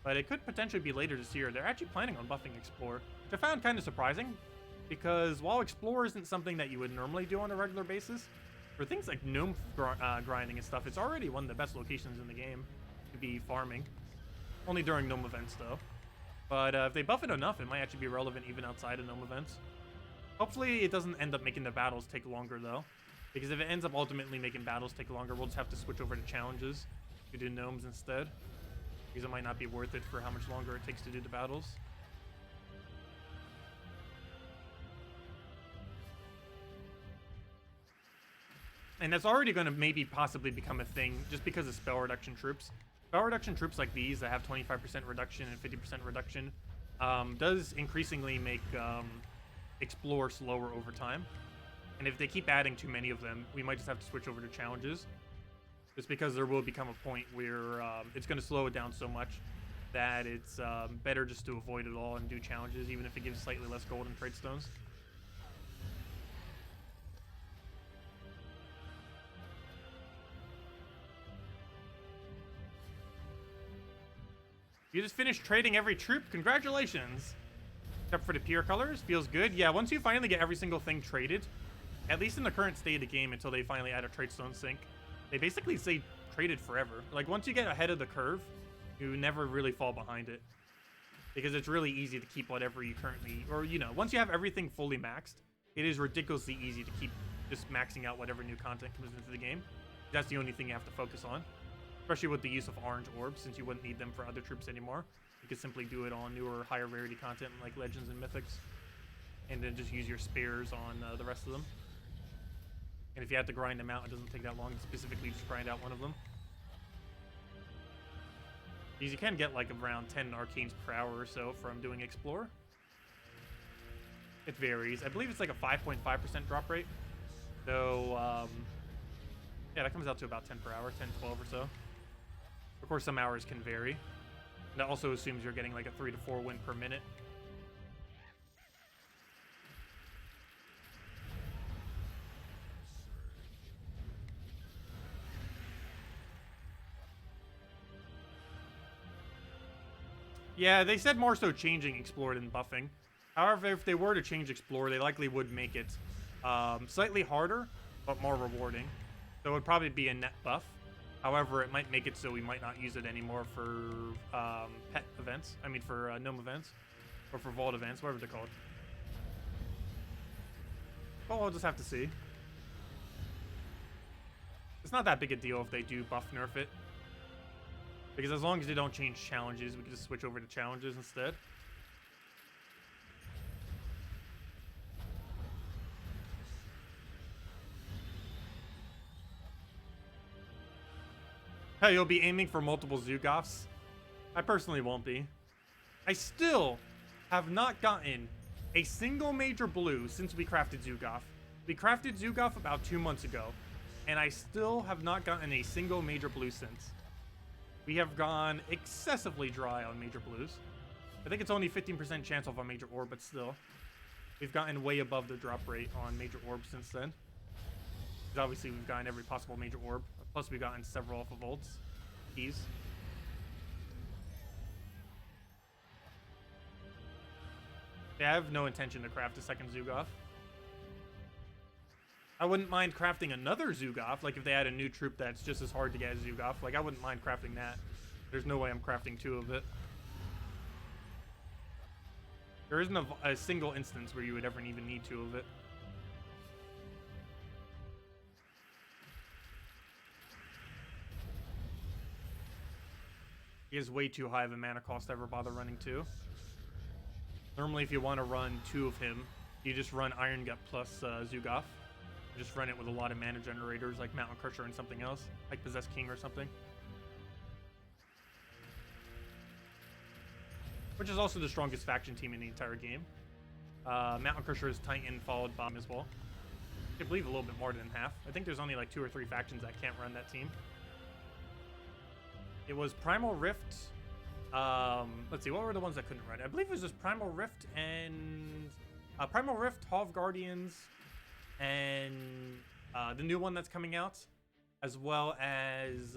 But it could potentially be later this year. They're actually planning on buffing Explore, I found kind of surprising, because while Explore isn't something that you would normally do on a regular basis, for things like gnome grinding and stuff, it's already one of the best locations in the game to be farming. Only during gnome events, though. But if they buff it enough, it might actually be relevant even outside of gnome events. Hopefully it doesn't end up making the battles take longer, though. Because if it ends up ultimately making battles take longer, we'll just have to switch over to challenges to do gnomes instead. Because it might not be worth it for how much longer it takes to do the battles. And that's already going to maybe possibly become a thing just because of spell reduction troops. Spell reduction troops like these that have 25% reduction and 50% reduction does increasingly make Explore slower over time. And if they keep adding too many of them, we might just have to switch over to challenges. Just because there will become a point where it's going to slow it down so much that it's better just to avoid it all and do challenges, even if it gives slightly less gold and trade stones. You just finished trading every troop? Congratulations! Except for the pure colors. Feels good. Yeah, once you finally get every single thing traded, at least in the current state of the game until they finally add a trade stone sync, they basically say traded forever. Like, once you get ahead of the curve, you never really fall behind it. Because it's really easy to keep whatever you currently... Or, you know, once you have everything fully maxed, it is ridiculously easy to keep just maxing out whatever new content comes into the game. That's the only thing you have to focus on. Especially with the use of orange orbs, since you wouldn't need them for other troops anymore. You could simply do it on newer, higher rarity content like Legends and Mythics. And then just use your spares on the rest of them. And if you have to grind them out, it doesn't take that long to specifically just grind out one of them. Because you can get like around 10 arcanes per hour or so from doing Explore. It varies. I believe it's like a 5.5% drop rate. So, yeah, that comes out to about 10 per hour, 10, 12 or so. Of course, some hours can vary. And that also assumes you're getting like a 3 to 4 win per minute. Yeah, they said more so changing Explore than buffing. However, if they were to change Explore, they likely would make it slightly harder, but more rewarding. So it would probably be a net buff. However, it might make it so we might not use it anymore for pet events. I mean, for gnome events. Or for vault events, whatever they're called. Well, we'll just have to see. It's not that big a deal if they do buff nerf it. Because as long as they don't change challenges, we can just switch over to challenges instead. Hey, you'll be aiming for multiple Zugofs? I personally won't be. I still have not gotten a single major blue since we crafted Zugoff. We crafted Zugoff about 2 months ago, and I still have not gotten a single major blue since. We have gone excessively dry on major blues. I think it's only 15% chance of a major orb, but still. We've gotten way above the drop rate on major orbs since then. Because obviously we've gotten every possible major orb. Plus we've gotten several alpha volts. Keys. Yeah, I have no intention to craft a second Zugoff. I wouldn't mind crafting another Zugoff, like if they had a new troop that's just as hard to get as Zugoff. Like, I wouldn't mind crafting that. There's no way I'm crafting 2 of it. There isn't a single instance where you would ever even need 2 of it. He is way too high of a mana cost to ever bother running 2. Normally, if you want to run 2 of him, you just run Iron Gut plus Zugoff. Just run it with a lot of mana generators like Mountain Crusher and something else, like Possessed King or something. Which is also the strongest faction team in the entire game. Mountain Crusher is Titan followed by as well. I believe a little bit more than half. I think there's only like 2 or 3 factions that can't run that team. It was Primal Rift. Let's see, what were the ones that couldn't run? I believe it was just Primal Rift and Primal Rift, Half Guardians, and the new one that's coming out, as well as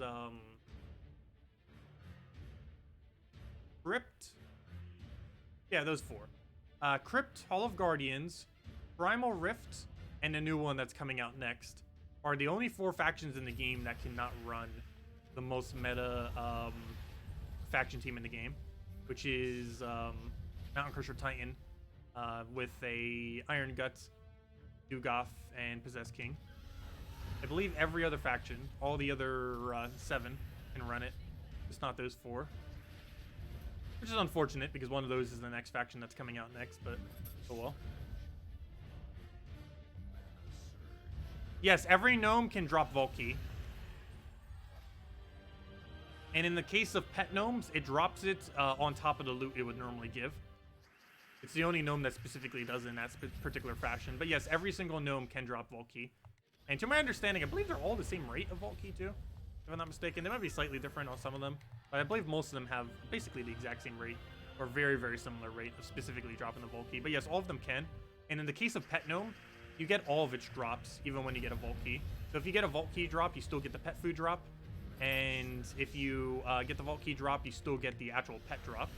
Crypt. Yeah, those 4. Crypt, Hall of Guardians, Primal Rift, and the new one that's coming out next are the only 4 factions in the game that cannot run the most meta faction team in the game, which is Mountain Crusher Titan with a Iron Guts, Duggoth, and Possessed King. I believe every other faction, all the other 7, can run it. Just not those 4. Which is unfortunate, because one of those is the next faction that's coming out next, but oh well. Yes, every gnome can drop Vault Key. And in the case of pet gnomes, it drops it on top of the loot it would normally give. It's the only gnome that specifically does it in that particular fashion. But yes, every single gnome can drop Vault Key. And to my understanding, I believe they're all the same rate of Vault Key too, if I'm not mistaken. They might be slightly different on some of them, but I believe most of them have basically the exact same rate, or very, very similar rate of specifically dropping the Vault Key. But yes, all of them can. And in the case of Pet Gnome, you get all of its drops, even when you get a Vault Key. So if you get a Vault Key drop, you still get the Pet Food drop. And if you get the Vault Key drop, you still get the actual Pet drop.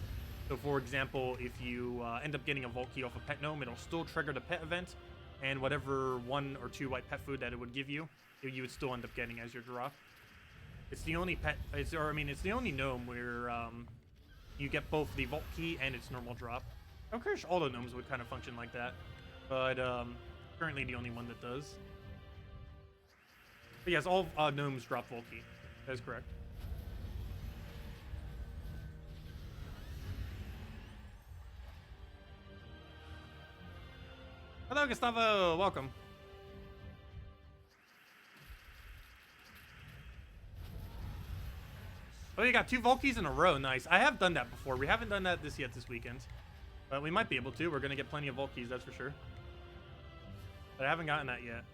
So for example, if you end up getting a Vault Key off a Pet Gnome, it'll still trigger the Pet event. And whatever 1 or 2 white pet food that it would give you, you would still end up getting as your drop. It's the only it's the only gnome where you get both the Vault Key and its normal drop. I'm pretty sure all the gnomes would kind of function like that, but currently the only one that does. But yes, all gnomes drop Vault Key. That is correct. Hello, Gustavo. Welcome. Oh, you got 2 Vault Keys in a row. Nice. I have done that before. We haven't done that this weekend. But we might be able to. We're going to get plenty of Vault Keys, that's for sure. But I haven't gotten that yet.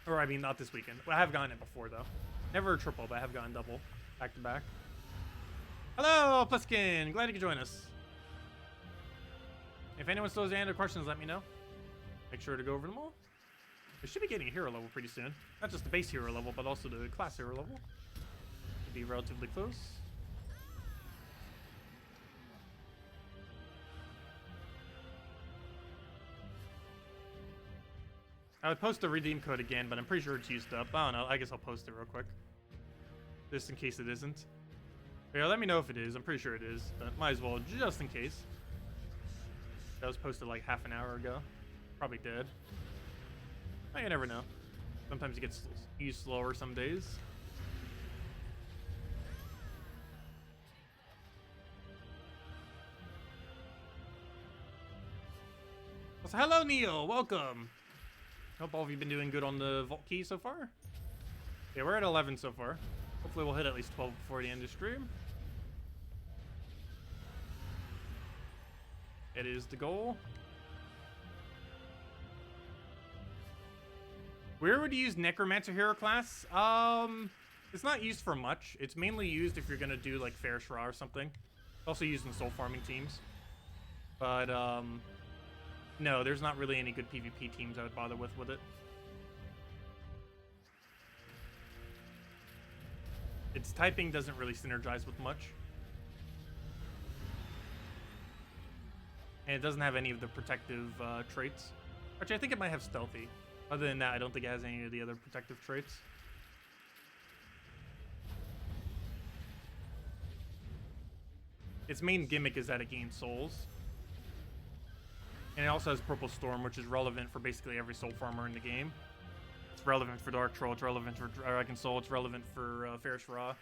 Or, I mean, not this weekend. Well, I have gotten it before, though. Never a triple, but I have gotten double. Back to back. Hello, Pliskin. Glad you could join us. If anyone still has any other questions, let me know. Make sure to go over them all. We should be getting a hero level pretty soon. Not just the base hero level, but also the class hero level. Should be relatively close. I would post the redeem code again, but I'm pretty sure it's used up. I don't know. I guess I'll post it real quick. Just in case it isn't. But yeah, let me know if it is. I'm pretty sure it is. But might as well, just in case. That was posted like half an hour ago. Probably dead. Oh, you never know. Sometimes it gets used slower some days. So hello, Neil. Welcome. Hope all of you been doing good on the Vault Key so far. Yeah, we're at 11 so far. Hopefully we'll hit at least 12 before the end of the stream. It is the goal. Where would you use Necromancer hero class? It's not used for much. It's mainly used if you're gonna do like Fairshra or something. It's also used in soul farming teams. But no, there's not really any good PvP teams I would bother with it. Its typing doesn't really synergize with much. And it doesn't have any of the protective traits. Actually, I think it might have stealthy. Other than that, I don't think it has any of the other protective traits. Its main gimmick is that it gains souls. And it also has Purple Storm, which is relevant for basically every soul farmer in the game. It's relevant for Dark Troll, it's relevant for Dragon Soul, it's relevant for Fairshra.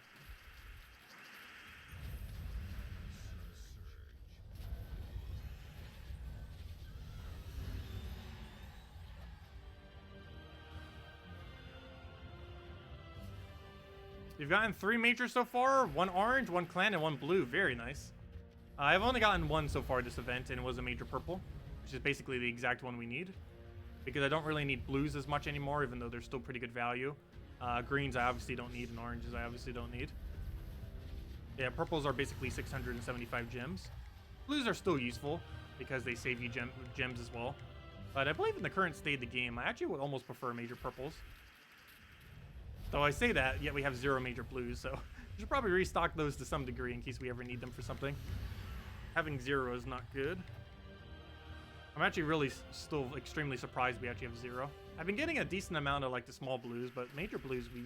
You've gotten 3 majors so far, 1 orange, 1 clan, and 1 blue. Very nice. I've only gotten 1 so far this event, and it was a major purple, which is basically the exact one we need. Because I don't really need blues as much anymore, even though they're still pretty good value. Greens I obviously don't need, and oranges I obviously don't need. Yeah, purples are basically 675 gems. Blues are still useful, because they save you gems as well. But I believe in the current state of the game, I actually would almost prefer major purples. Though I say that, yet we have 0 major blues, so we should probably restock those to some degree in case we ever need them for something. Having 0 is not good. I'm actually really still extremely surprised we actually have 0. I've been getting a decent amount of like the small blues, but major blues we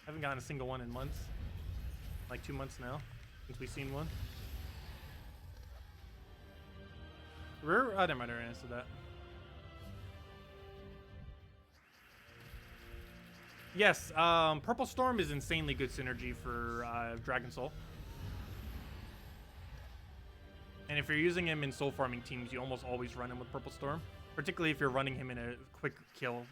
haven't gotten a single one in months. Like 2 months now since we've seen one. I didn't matter answer that. Yes, Purple Storm is insanely good synergy for Dragon Soul. And if you're using him in soul farming teams, you almost always run him with Purple Storm. Particularly if you're running him in a quick kill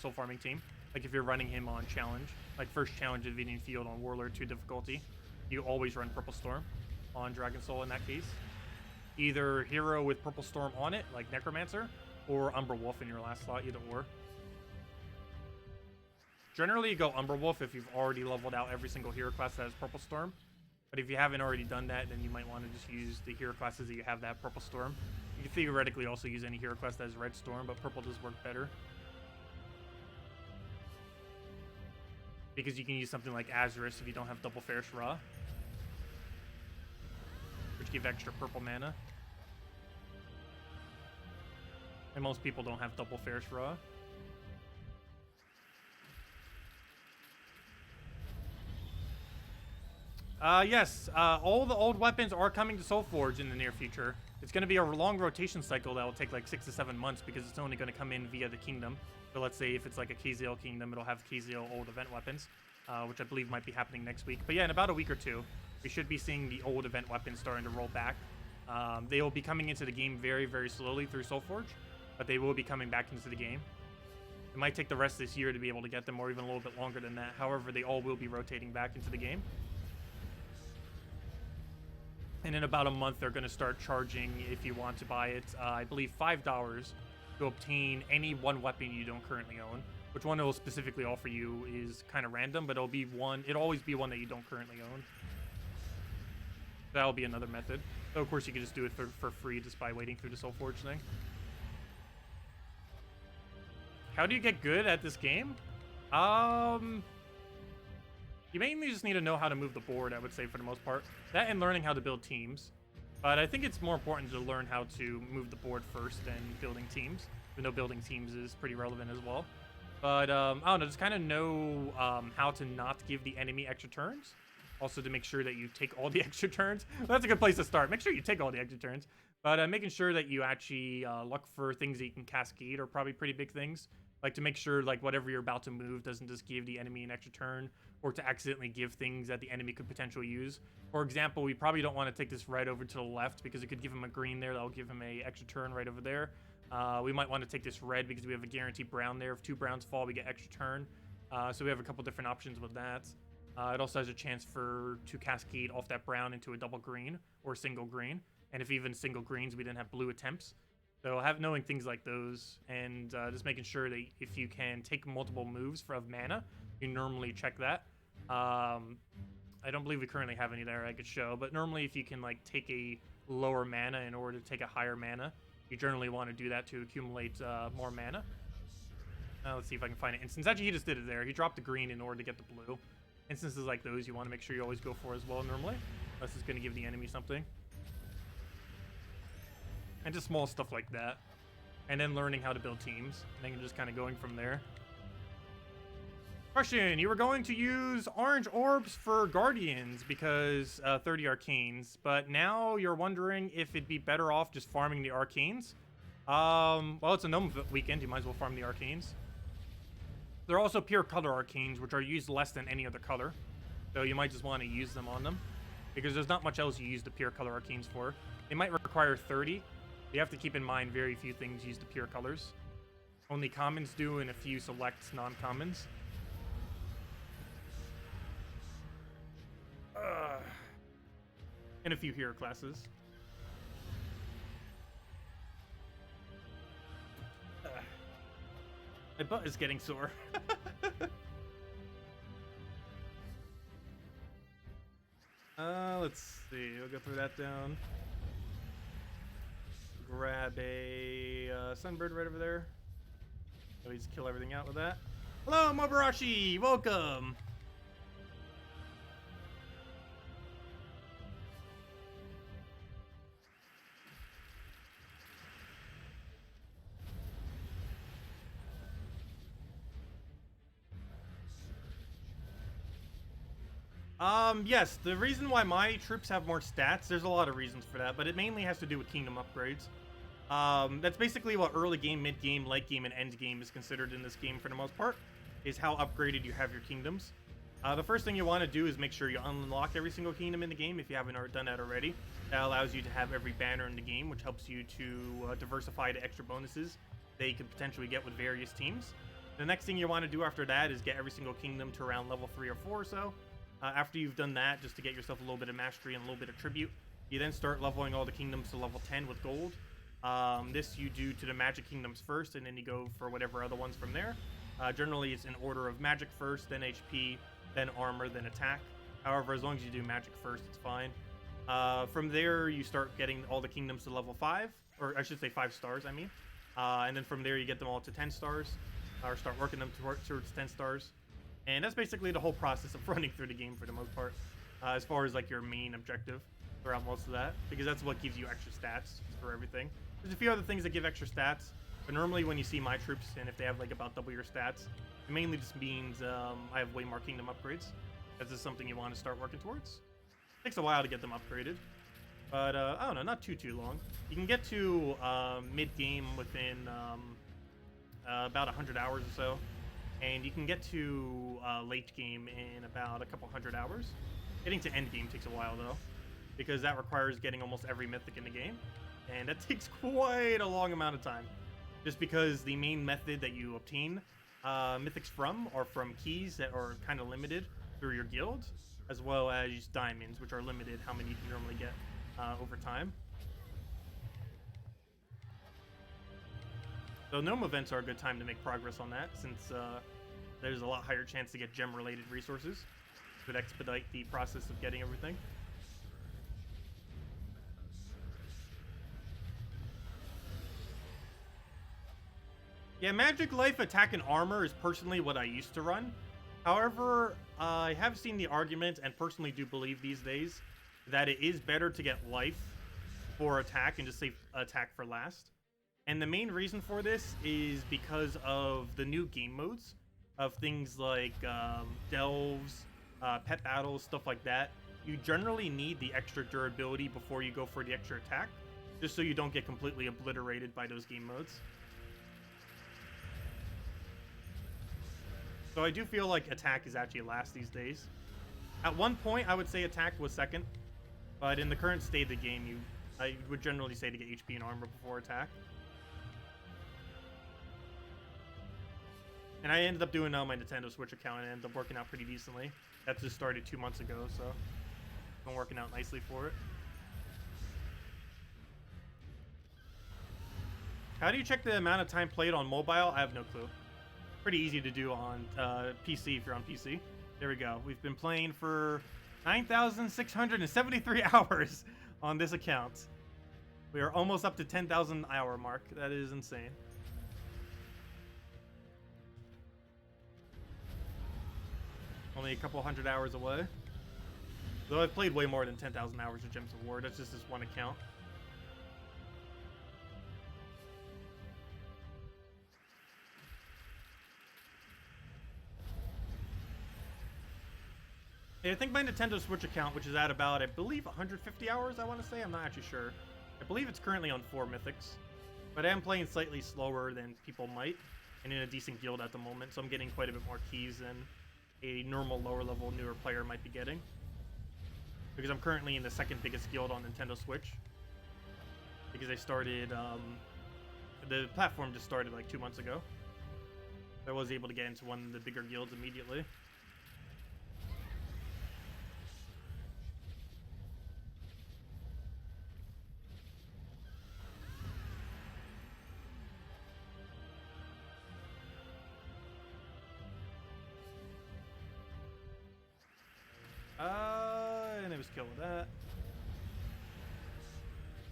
soul farming team. Like if you're running him on challenge, like first challenge of Indian Field on Warlord 2 difficulty, you always run Purple Storm on Dragon Soul in that case. Either hero with Purple Storm on it, like Necromancer, or Umbra Wolf in your last slot, either or. Generally, you go Umbra Wolf if you've already leveled out every single hero class that has Purple Storm. But if you haven't already done that, then you might want to just use the hero classes that you have that Purple Storm. You can theoretically also use any hero class that has Red Storm, but Purple does work better. Because you can use something like Azurus if you don't have double Fair Shra, which give extra purple mana. And most people don't have double Fair Shra. Yes, all the old weapons are coming to Soulforge in the near future. It's going to be a long rotation cycle that will take like 6 to 7 months because it's only going to come in via the kingdom. So let's say if it's like a KZL kingdom, it'll have KZL old event weapons, which I believe might be happening next week. But yeah, in about a week or two, we should be seeing the old event weapons starting to roll back. They will be coming into the game very, very slowly through Soulforge, but they will be coming back into the game. It might take the rest of this year to be able to get them, or even a little bit longer than that. However, they all will be rotating back into the game. And in about a month, they're going to start charging, if you want to buy it, I believe $5 to obtain any one weapon you don't currently own. Which one it will specifically offer you is kind of random, but it'll always be one that you don't currently own. That'll be another method. So of course you can just do it for free just by waiting through the Soulforge thing. How do you get good at this game? You mainly just need to know how to move the board, I would say, for the most part. That and learning how to build teams. But I think it's more important to learn how to move the board first than building teams. Even though building teams is pretty relevant as well. But, I don't know, just kind of know how to not give the enemy extra turns. Also to make sure that you take all the extra turns. Well, that's a good place to start. Make sure you take all the extra turns. But making sure that you actually look for things that you can cascade are probably pretty big things. Like to make sure like whatever you're about to move doesn't just give the enemy an extra turn, or to accidentally give things that the enemy could potentially use. For example, we probably don't want to take this red over to the left because it could give him a green there. That'll give him a extra turn right over there. We might want to take this red because we have a guaranteed brown there. If 2 browns fall, we get extra turn. So we have a couple different options with that. It also has a chance to cascade off that brown into a double green or single green. And if even single greens, we didn't have blue attempts. So knowing things like those, and just making sure that if you can take multiple moves of mana, you normally check that. I don't believe we currently have any there I could show, but normally if you can like take a lower mana in order to take a higher mana, you generally want to do that to accumulate more mana. Let's see if I can find an instance. Actually, he just did it there. He dropped the green in order to get the blue. Instances like those you want to make sure you always go for as well normally, unless it's going to give the enemy something. And just small stuff like that. And then learning how to build teams. And then just kind of going from there. Question, you were going to use orange orbs for Guardians because 30 Arcanes, but now you're wondering if it'd be better off just farming the Arcanes? Well, it's a Gnome weekend, you might as well farm the Arcanes. There are also pure color Arcanes, which are used less than any other color. So you might just want to use them on them, because there's not much else you use the pure color Arcanes for. They might require 30. You have to keep in mind very few things use the pure colors. Only commons do, and a few select non-commons. And a few hero classes. My butt is getting sore. Let's see. We'll go through that down. Grab a sunbird right over there. So we just kill everything out with that. Hello, Mobarashi! Welcome! Yes, the reason why my troops have more stats, there's a lot of reasons for that, but it mainly has to do with kingdom upgrades. That's basically what early game, mid game, late game, and end game is considered in this game for the most part, is how upgraded you have your kingdoms. The first thing you want to do is make sure you unlock every single kingdom in the game if you haven't done that already. That allows you to have every banner in the game, which helps you to diversify the extra bonuses they could potentially get with various teams. The next thing you want to do after that is get every single kingdom to around level 3 or 4 or so. After you've done that, just to get yourself a little bit of mastery and a little bit of tribute, you then start leveling all the kingdoms to level 10 with gold. This you do to the magic kingdoms first, and then you go for whatever other ones from there. Generally, it's in order of magic first, then HP, then armor, then attack. However, as long as you do magic first, it's fine. From there, you start getting all the kingdoms to level 5, or I should say 5 stars, I mean. And then from there, you get them all to 10 stars, or start working them towards 10 stars. And that's basically the whole process of running through the game for the most part, as far as like your main objective throughout most of that, because that's what gives you extra stats for everything. There's a few other things that give extra stats, but normally when you see my troops, and if they have like about double your stats, it mainly just means I have way more kingdom upgrades. That's just something you want to start working towards. It takes a while to get them upgraded, but I don't know, not too long. You can get to mid-game within about 100 hours or so, and you can get to late game in about a couple hundred hours. Getting to end game takes a while though, because that requires getting almost every mythic in the game, and that takes quite a long amount of time, just because the main method that you obtain mythics from are from keys that are kind of limited through your guild, as well as diamonds, which are limited how many you can normally get over time. So gnome events are a good time to make progress on that, since there's a lot higher chance to get gem-related resources. It would expedite the process of getting everything. Yeah, magic, life, attack, and armor is personally what I used to run. However, I have seen the argument, and personally do believe these days, that it is better to get life for attack and just save attack for last. And the main reason for this is because of the new game modes of things like delves, pet battles, stuff like that. You generally need the extra durability before you go for the extra attack, just so you don't get completely obliterated by those game modes. So I do feel like attack is actually last these days. At one point, I would say attack was second, but in the current state of the game, I would generally say to get HP and armor before attack. And I ended up doing my Nintendo Switch account and it ended up working out pretty decently. That just started 2 months ago, so it's been working out nicely for it. How do you check the amount of time played on mobile? I have no clue. Pretty easy to do on PC if you're on PC. There we go. We've been playing for 9,673 hours on this account. We are almost up to 10,000 hour mark. That is insane. Only a couple hundred hours away. Though I've played way more than 10,000 hours of Gems of War. That's just this one account. I think my Nintendo Switch account, which is at about, I believe, 150 hours, I want to say. I'm not actually sure. I believe it's currently on 4 mythics. But I am playing slightly slower than people might, and in a decent guild at the moment, so I'm getting quite a bit more keys than a normal lower level newer player might be getting. Because I'm currently in the second biggest guild on Nintendo Switch. Because I started, the platform just started like 2 months ago. I was able to get into one of the bigger guilds immediately. And it was killed with that.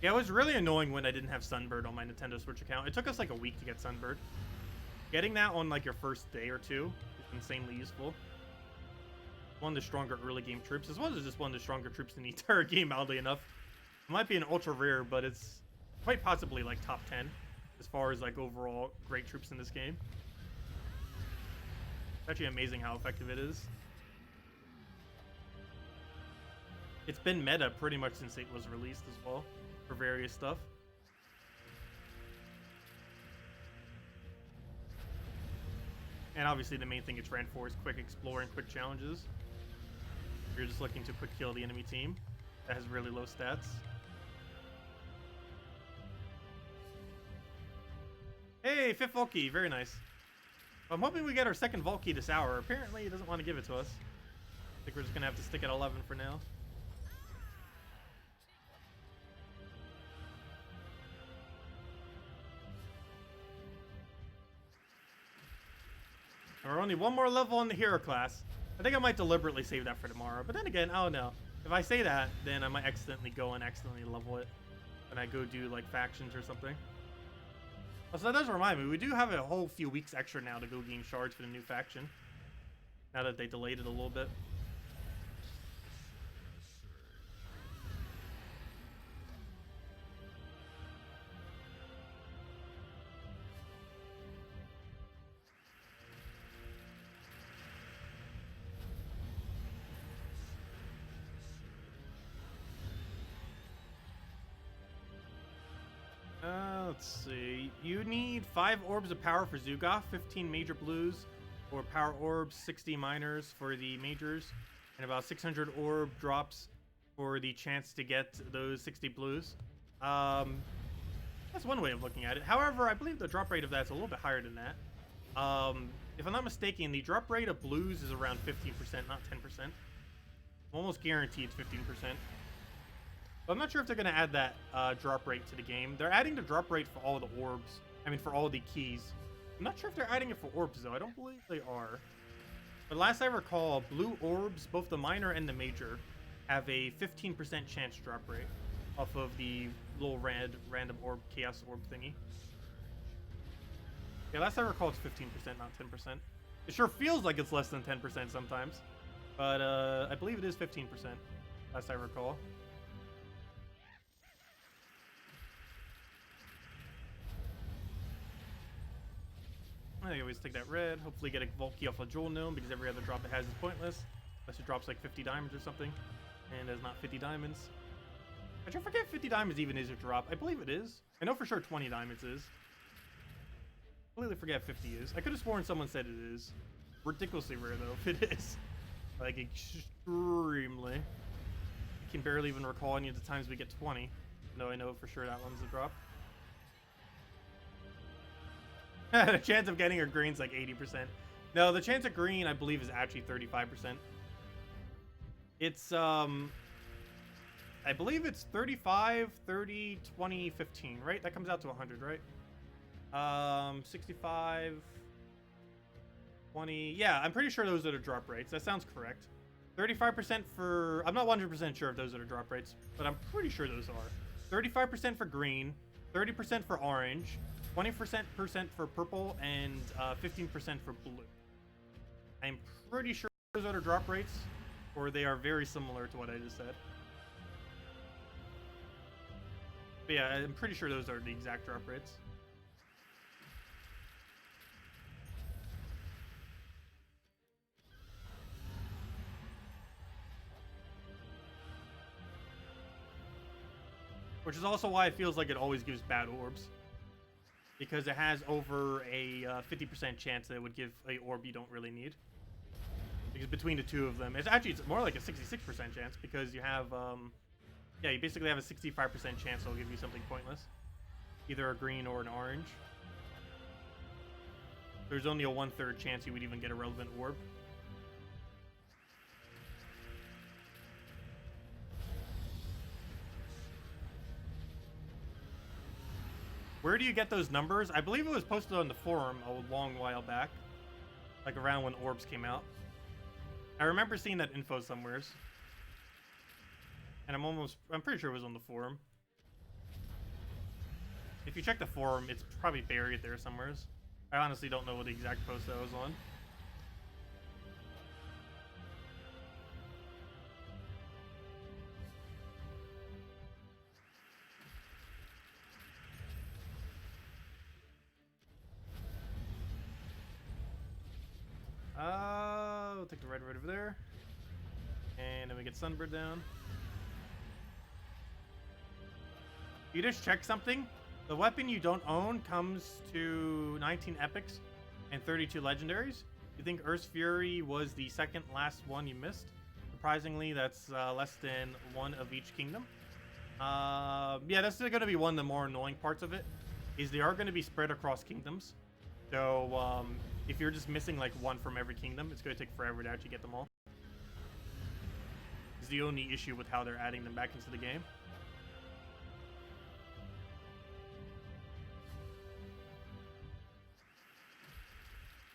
Yeah, it was really annoying when I didn't have Sunbird on my Nintendo Switch account. It took us like a week to get Sunbird. Getting that on like your first day or two is insanely useful. One of the stronger early game troops, as well as just one of the stronger troops in the entire game, oddly enough. It might be an ultra rare, but it's quite possibly like top 10 as far as like overall great troops in this game. It's actually amazing how effective it is. It's been meta pretty much since it was released as well, for various stuff. And obviously the main thing it's ran for is quick explore and quick challenges. You're just looking to quick kill the enemy team that has really low stats. Hey, 5th Vault Key, very nice. I'm hoping we get our 2nd Vault Key this hour. Apparently he doesn't want to give it to us. I think we're just gonna have to stick at 11 for now. And we're only one more level in the hero class. I think I might deliberately save that for tomorrow. But then again, I don't know. If I say that, then I might accidentally go and accidentally level it when I go do like factions or something. Oh, so that does remind me, we do have a whole few weeks extra now to go gain shards for the new faction. Now that they delayed it a little bit. Let's see. You need 5 orbs of power for Zugaf, 15 major blues for power orbs, 60 minors for the majors, and about 600 orb drops for the chance to get those 60 blues. That's one way of looking at it. However, I believe the drop rate of that's a little bit higher than that. If I'm not mistaken, the drop rate of blues is around 15%, not 10%. I'm almost guaranteed 15%. But I'm not sure if they're going to add that drop rate to the game. They're adding the drop rate for all the orbs. I mean, for all the keys. I'm not sure if they're adding it for orbs, though. I don't believe they are. But last I recall, blue orbs, both the minor and the major, have a 15% chance drop rate off of the little random orb, chaos orb thingy. Yeah, last I recall, it's 15%, not 10%. It sure feels like it's less than 10% sometimes. But I believe it is 15%, last I recall. I always take that red, hopefully get a Vault Key off a Jewel Gnome, because every other drop it has is pointless. Unless it drops like 50 diamonds or something. And there's not 50 diamonds. I forget if 50 diamonds even is a drop. I believe it is. I know for sure 20 diamonds is. I completely forget 50 is. I could have sworn someone said it is. Ridiculously rare though, if it is. Like, extremely. I can barely even recall any of the times we get 20. Though I know for sure that one's a drop. The chance of getting a green's like 80%. No, the chance of green, I believe, is actually 35%. It's, I believe it's 35, 30, 20, 15, right? That comes out to 100, right? 65, 20. Yeah, I'm pretty sure those are the drop rates. That sounds correct. 35% for... I'm not 100% sure if those are the drop rates, but I'm pretty sure those are. 35% for green, 30% for orange, 20% for purple, and 15% for blue. I'm pretty sure those are the drop rates, or they are very similar to what I just said. But yeah, I'm pretty sure those are the exact drop rates. Which is also why it feels like it always gives bad orbs. Because it has over a 50% chance that it would give a orb you don't really need. Because between the two of them, it's more like a 66% chance, because you have, yeah, you basically have a 65% chance it'll give you something pointless. Either a green or an orange. There's only a 1/3 chance you would even get a relevant orb. Where do you get those numbers? I believe it was posted on the forum a long while back. Like around when orbs came out. I remember seeing that info somewheres. And I'm pretty sure it was on the forum. If you check the forum, it's probably buried there somewheres. I honestly don't know what the exact post that was on. We'll take the red right over there. And then we get Sunbird down. You just check something. The weapon you don't own comes to 19 epics and 32 legendaries. You think Earth's Fury was the second last one you missed? Surprisingly, that's less than one of each kingdom. Yeah, that's going to be one of the more annoying parts of it, is they are going to be spread across kingdoms. So if you're just missing like one from every kingdom, it's going to take forever to actually get them all. It's the only issue with how they're adding them back into the game.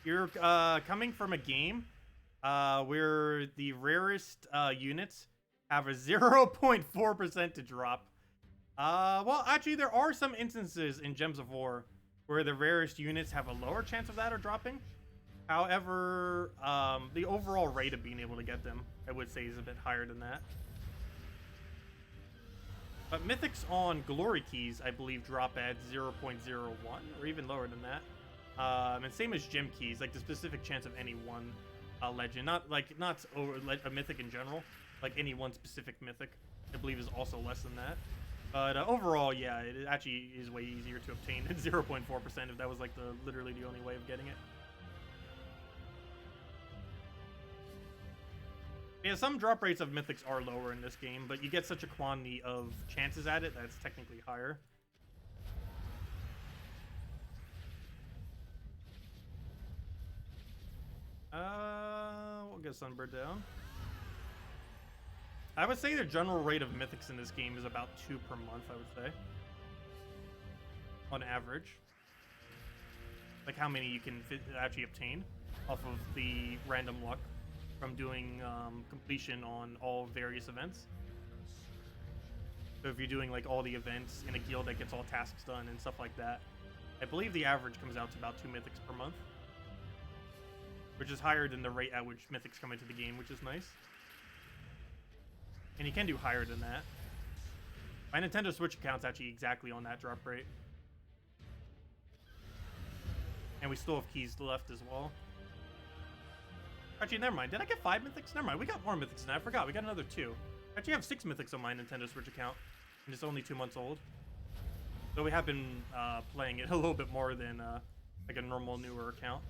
You're coming from a game where the rarest units have a 0.4% to drop. Well, actually, there are some instances in Gems of War where the rarest units have a lower chance of that or dropping. However, the overall rate of being able to get them, I would say, is a bit higher than that. But mythics on glory keys, I believe, drop at 0.01 or even lower than that. And same as gem keys, like the specific chance of any one legend, not a mythic in general, like any one specific mythic, I believe is also less than that. But overall, yeah, it actually is way easier to obtain than 0.4% if that was like literally the only way of getting it. Yeah, some drop rates of mythics are lower in this game, but you get such a quantity of chances at it that it's technically higher. We'll get Sunbird down. I would say the general rate of mythics in this game is about 2 per month, I would say. On average. Like how many you can actually obtain off of the random luck from doing completion on all various events. So if you're doing like all the events in a guild that gets all tasks done and stuff like that, I believe the average comes out to about 2 mythics per month. Which is higher than the rate at which mythics come into the game, which is nice. And you can do higher than that. My Nintendo Switch account's actually exactly on that drop rate. And we still have keys left as well. Actually, never mind. Did I get 5 mythics? Never mind. We got more mythics than that. I forgot. We got another 2. Actually, I have 6 mythics on my Nintendo Switch account. And it's only 2 months old. So we have been playing it a little bit more than like a normal newer account.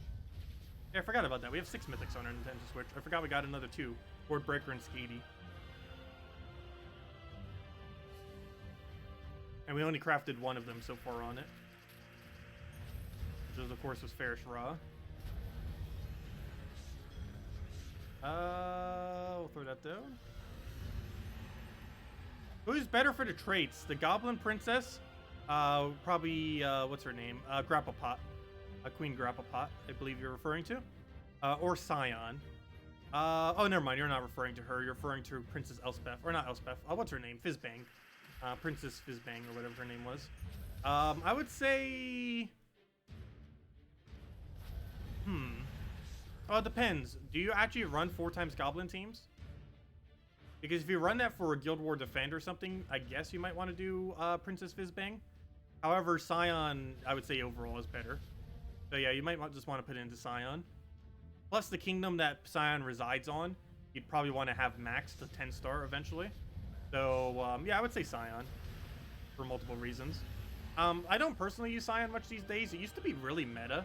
Yeah, I forgot about that. We have 6 mythics on our Nintendo Switch. I forgot we got another 2. Board Breaker and Skady. And we only crafted 1 of them so far on it. Which was, of course, was Fairish Ra. We'll throw that down. Who's better for the traits? The Goblin Princess? Probably, what's her name? Grapplepot. Queen Grapplepot, I believe you're referring to. Or Scion. Oh, never mind. You're not referring to her. You're referring to Princess Elspeth. Or not Elspeth. What's her name? Fizzbang. Princess Fizzbang, or whatever her name was. I would say... Oh, it depends. Do you actually run 4 times Goblin teams? Because if you run that for a Guild War Defend or something, I guess you might want to do Princess Fizzbang. However, Scion, I would say overall is better. So yeah, you might just want to put it into Scion. Plus the kingdom that Scion resides on, you'd probably want to have maxed to 10-star eventually. So yeah, I would say Scion for multiple reasons. I don't personally use Scion much these days. It used to be really meta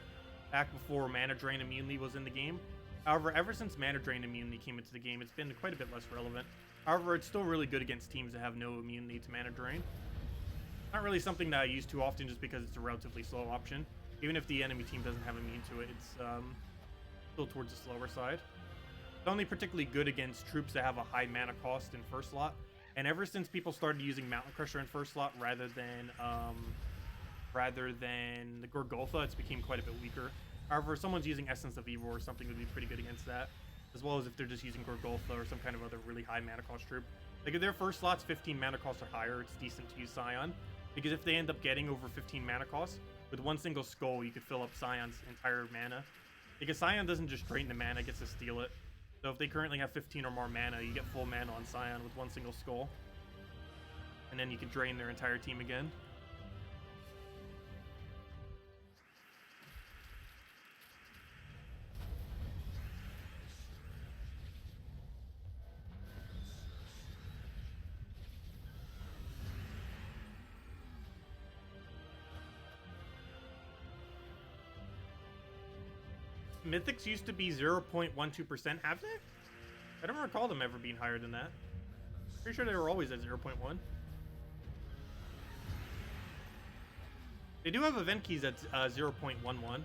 back before Mana Drain Immunity was in the game. However, ever since Mana Drain Immunity came into the game, it's been quite a bit less relevant. However, it's still really good against teams that have no immunity to Mana Drain. Not really something that I use too often just because it's a relatively slow option. Even if the enemy team doesn't have immune to it, it's still towards the slower side. It's only particularly good against troops that have a high mana cost in first slot. And ever since people started using Mountain Crusher in first slot rather than the Gorgolfa, it's became quite a bit weaker. However, if someone's using Essence of Evil or something, would be pretty good against that. As well as if they're just using Gorgolfa or some kind of other really high mana cost troop. Like if their first slot's 15 mana cost or higher, it's decent to use Scion. Because if they end up getting over 15 mana cost, with one single skull, you could fill up Scion's entire mana. Because Scion doesn't just drain the mana, it gets to steal it. So if they currently have 15 or more mana, you get full mana on Scion with one single skull. And then you can drain their entire team again. Mythics used to be 0.12%, have they? I don't recall them ever being higher than that. Pretty sure they were always at 0.1. They do have event keys at 0.11.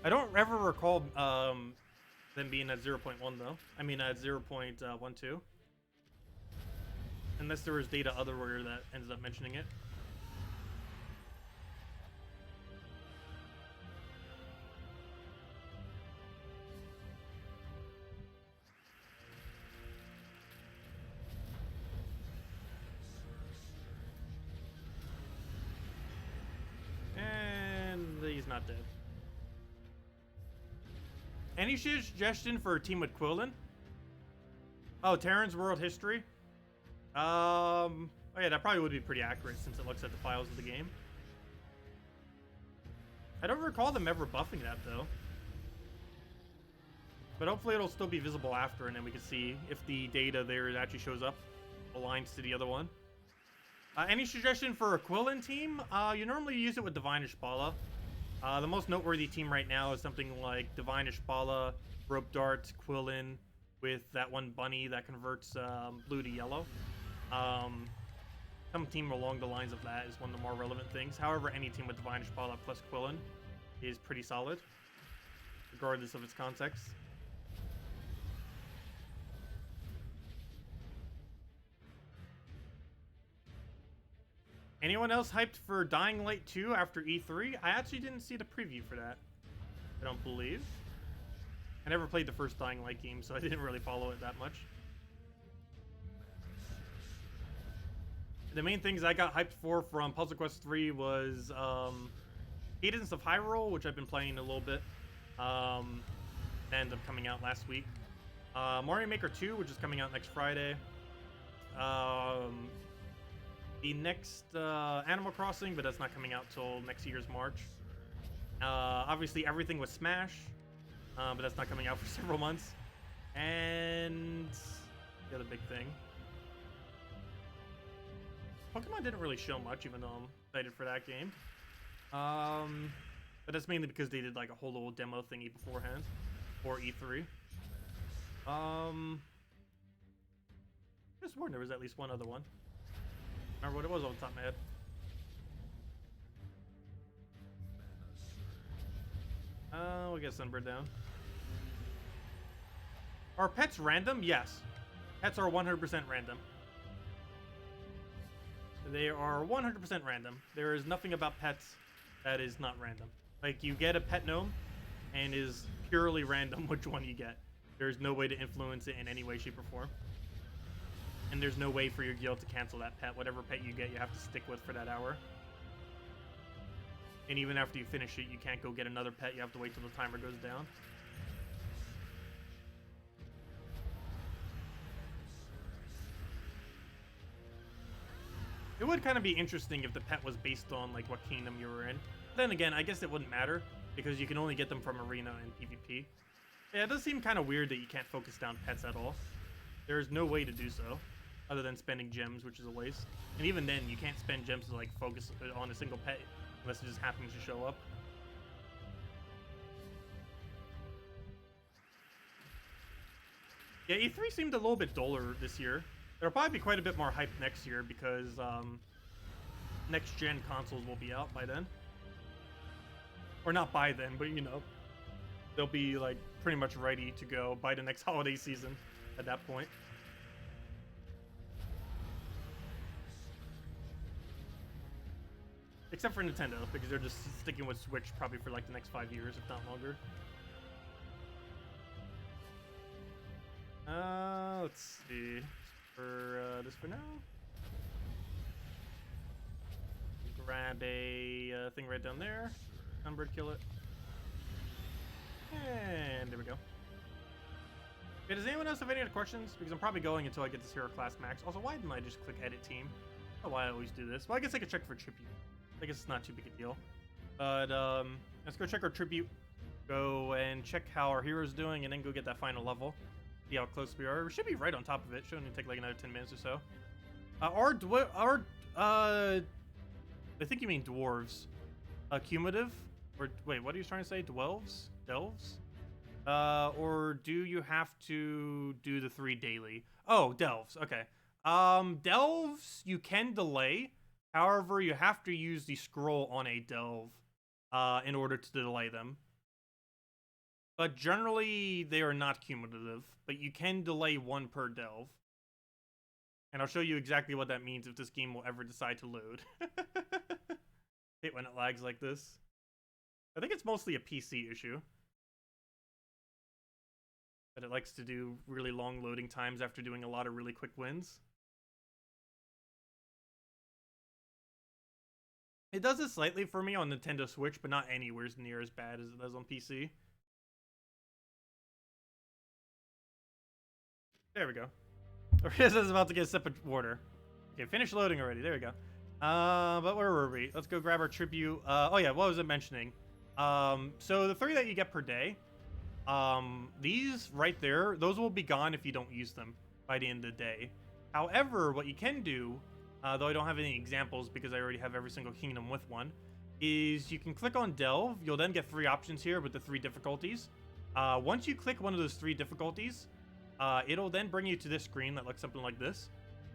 I don't ever recall them being at 0.1 though. I mean at 0.12. Unless there was data otherwhere that ended up mentioning it. And he's not dead. Any suggestion for a team with Quillen? Oh, Terran's World History? Oh yeah, that probably would be pretty accurate since it looks at the files of the game. I don't recall them ever buffing that though. But hopefully it'll still be visible after, and then we can see if the data there actually shows up, aligns to the other one. Any suggestion for a Quillen team? You normally use it with Divine Ishbala. The most noteworthy team right now is something like Divine Ishbala, Rope Dart, Quillen, with that one bunny that converts blue to yellow. Some team along the lines of that is one of the more relevant things. However, any team with Divine Ishbala plus Quillen is pretty solid, regardless of its context. Anyone else hyped for Dying Light 2 after E3? I actually didn't see the preview for that. I don't believe. I never played the first Dying Light game, so I didn't really follow it that much. The main things I got hyped for from Puzzle Quest 3 was Cadence of Hyrule, which I've been playing a little bit. That ended up coming out last week. Mario Maker 2, which is coming out next Friday. The next Animal Crossing, but that's not coming out till next year's March. Obviously, everything with Smash, but that's not coming out for several months. And the other big thing, Pokemon didn't really show much, even though I'm excited for that game. But that's mainly because they did like a whole little demo thingy beforehand for E3. Just sworn there was at least one other one. Remember what it was off the top of my head. We'll get Sunbird down. Are pets random? Yes. Pets are 100% random. They are 100% random. There is nothing about pets that is not random. Like, you get a pet gnome, and it is purely random which one you get. There's no way to influence it in any way, shape, or form. And there's no way for your guild to cancel that pet. Whatever pet you get, you have to stick with for that hour. And even after you finish it, you can't go get another pet. You have to wait till the timer goes down. It would kind of be interesting if the pet was based on like what kingdom you were in. Then again, I guess it wouldn't matter because you can only get them from arena and PvP. Yeah, it does seem kind of weird that you can't focus down pets at all. There's no way to do so other than spending gems, which is a waste. And even then, you can't spend gems to like focus on a single pet unless it just happens to show up. Yeah, E3 seemed a little bit duller this year. There'll probably be quite a bit more hype next year because next-gen consoles will be out by then. Or not by then, but you know, they'll be like pretty much ready to go by the next holiday season at that point. Except for Nintendo, because they're just sticking with Switch probably for like the next 5 years, if not longer. Let's see. For this for now. Grab a thing right down there. Sunbird, kill it. And there we go. Okay, does anyone else have any other questions? Because I'm probably going until I get this hero class max. Also, why didn't I just click edit team? I don't know why I always do this. Well, I guess I could check for tribute. I guess it's not too big a deal. But let's go check our tribute. Go and check how our hero's doing, and then go get that final level. See how close we are. We should be right on top of it. Shouldn't take like another 10 minutes or so. I think you mean dwarves. Cumulative Or wait, what are you trying to say? Delves? Or do you have to do the 3 daily? Oh, delves. Okay. Delves you can delay. However, you have to use the scroll on a delve in order to delay them. But generally, they are not cumulative. But you can delay 1 per delve. And I'll show you exactly what that means if this game will ever decide to load. Hate when it lags like this. I think it's mostly a PC issue. But it likes to do really long loading times after doing a lot of really quick wins. It does this slightly for me on Nintendo Switch, but not anywhere near as bad as it does on PC. There we go. Riz is about to get a sip of water. Okay, finish loading already. There we go. But where were we? Let's go grab our tribute. Oh yeah, what was I mentioning? So the 3 that you get per day, these right there, those will be gone if you don't use them by the end of the day. However, what you can do, though I don't have any examples because I already have every single kingdom with one, is you can click on Delve. You'll then get 3 options here with the 3 difficulties. Once you click one of those 3 difficulties, it'll then bring you to this screen that looks something like this.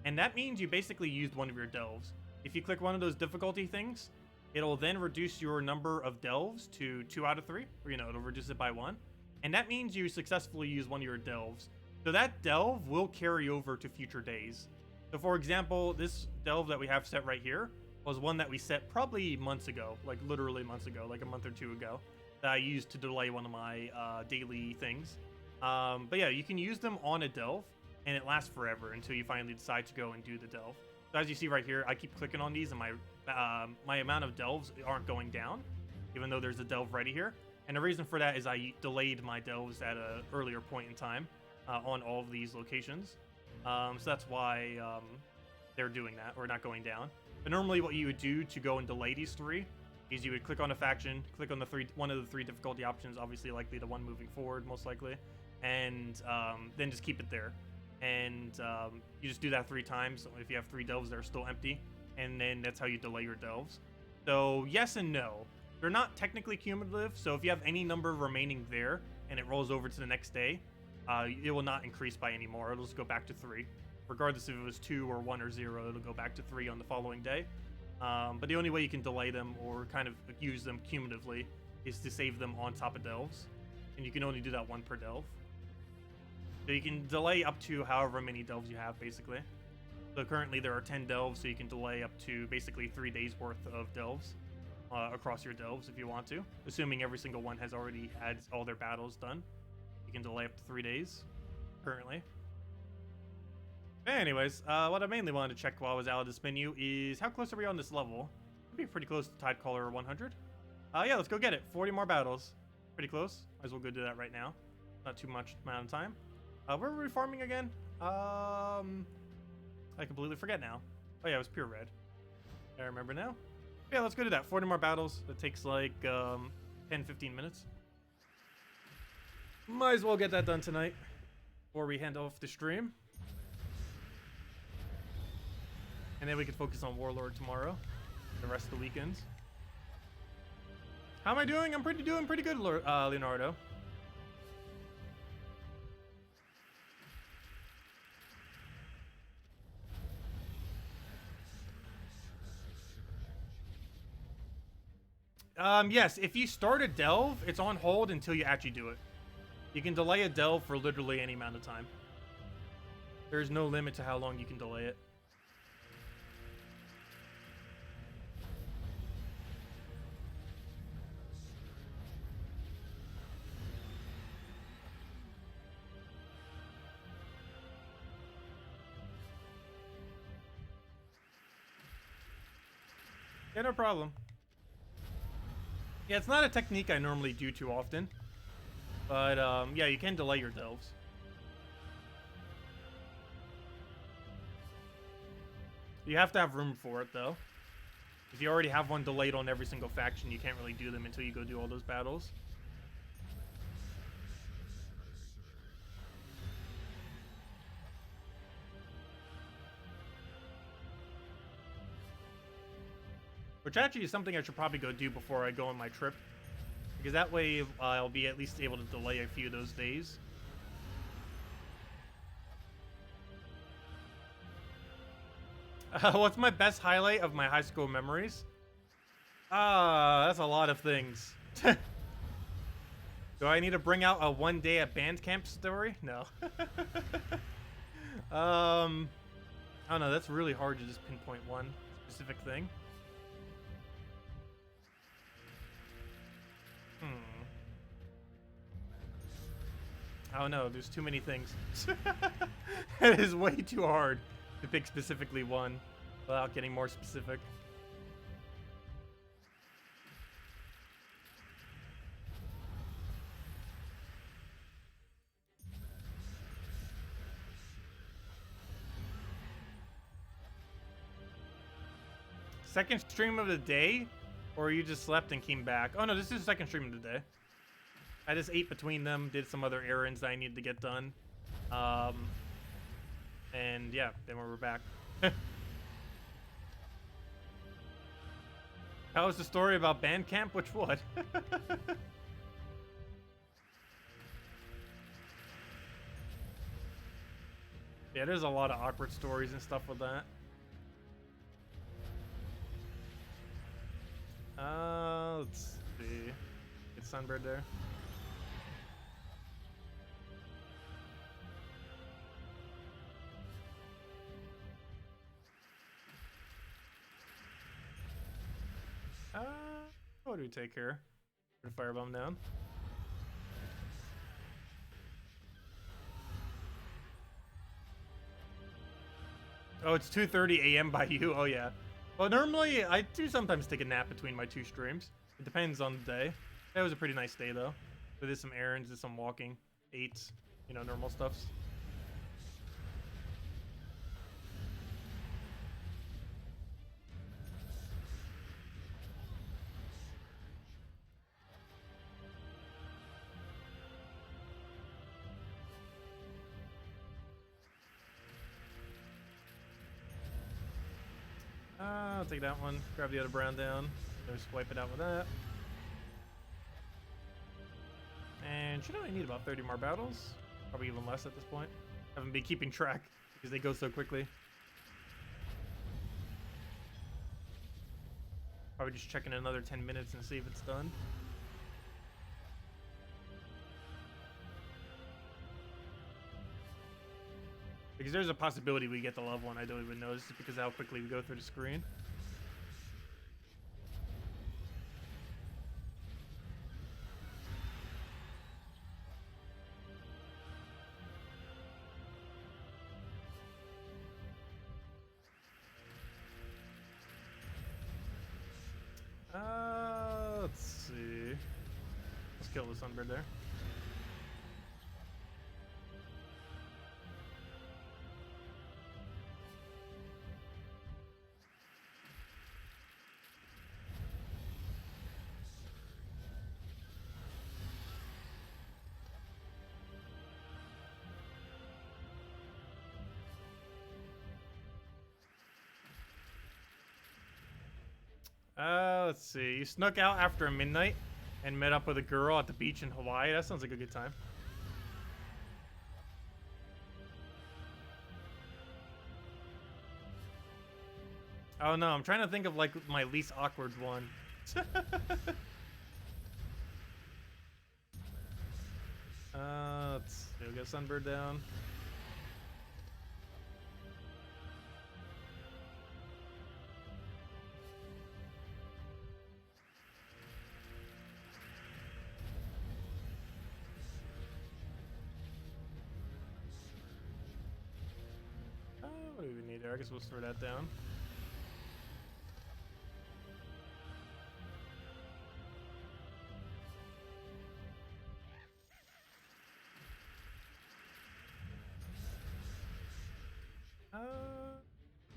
And that means you basically used one of your delves. If you click one of those difficulty things, it'll then reduce your number of delves to 2 out of 3, or it'll reduce it by 1. And that means you successfully use one of your delves. So that delve will carry over to future days. So for example, this delve that we have set right here was one that we set probably months ago, like literally months ago, like a month or 2 ago, that I used to delay one of my daily things. But yeah, you can use them on a delve, and it lasts forever until you finally decide to go and do the delve. So as you see right here, I keep clicking on these, and my amount of delves aren't going down, even though there's a delve ready here. And the reason for that is I delayed my delves at an earlier point in time on all of these locations. So that's why they're doing that, or not going down. But normally what you would do to go and delay these 3 is you would click on a faction, click on the one of the 3 difficulty options, obviously likely the one moving forward, most likely, and then just keep it there. And you just do that 3 times if you have 3 delves that are still empty, and then that's how you delay your delves. So yes and no. They're not technically cumulative, so if you have any number remaining there and it rolls over to the next day, it will not increase by any more. It'll just go back to 3. Regardless if it was 2 or 1 or 0, it'll go back to 3 on the following day. But the only way you can delay them or kind of use them cumulatively is to save them on top of delves. And you can only do that 1 per delve. So you can delay up to however many delves you have, basically. So currently there are 10 delves, so you can delay up to basically 3 days worth of delves across your delves if you want to. Assuming every single one has already had all their battles done. You can delay up to 3 days, currently. Anyways, what I mainly wanted to check while I was out of this menu is how close are we on this level? Could be pretty close to Tidecaller 100. Yeah, let's go get it. 40 more battles. Pretty close. Might as well go do that right now. Not too much amount of time. Where were we farming again? I completely forget now. Oh yeah, it was pure red. I remember now. Yeah, let's go do that. 40 more battles. It takes like 10-15 minutes. Might as well get that done tonight before we hand off the stream. And then we can focus on Warlord tomorrow, the rest of the weekend. How am I doing? I'm doing pretty good, Leonardo. Yes, if you start a delve, it's on hold until you actually do it. You can delay a delve for literally any amount of time. There's no limit to how long you can delay it. Yeah, no problem. Yeah, it's not a technique I normally do too often. But, yeah, you can delay your delves. You have to have room for it, though. If you already have one delayed on every single faction, you can't really do them until you go do all those battles. Which actually is something I should probably go do before I go on my trip because that way I'll be at least able to delay a few of those days. What's my best highlight of my high school memories? That's a lot of things. Do I need to bring out a one day at band camp story? No. I don't know, that's really hard to just pinpoint one specific thing. I don't know, there's too many things. It is way too hard to pick specifically one without getting more specific. Second stream of the day? Or you just slept and came back? Oh no, this is the second stream of the day. I just ate between them, did some other errands that I needed to get done. And yeah, then we were back. How was the story about band camp? Which one? Yeah, there's a lot of awkward stories and stuff with that. Let's see. Get Sunbird there. What do we take here? Put a firebomb down. Oh, it's 2:30 a.m. by you? Oh, yeah. Well, normally, I do sometimes take a nap between my two streams. It depends on the day. That was a pretty nice day, though. So did some errands, did some walking, ate, you know, normal stuffs. I'll take that one. Grab the other brown down. Just wipe it out with that. And should only need about 30 more battles. Probably even less at this point. Haven't been keeping track because they go so quickly. Probably just checking another 10 minutes and see if it's done. Because there's a possibility we get the love one. I don't even notice it because of how quickly we go through the screen. Let's see. Let's kill the Sunbird there. Let's see. You snuck out after midnight and met up with a girl at the beach in Hawaii. That sounds like a good time. Oh no, I'm trying to think of like my least awkward one. Let's see. We got Sunbird down. What do we need there? I guess we'll throw that down.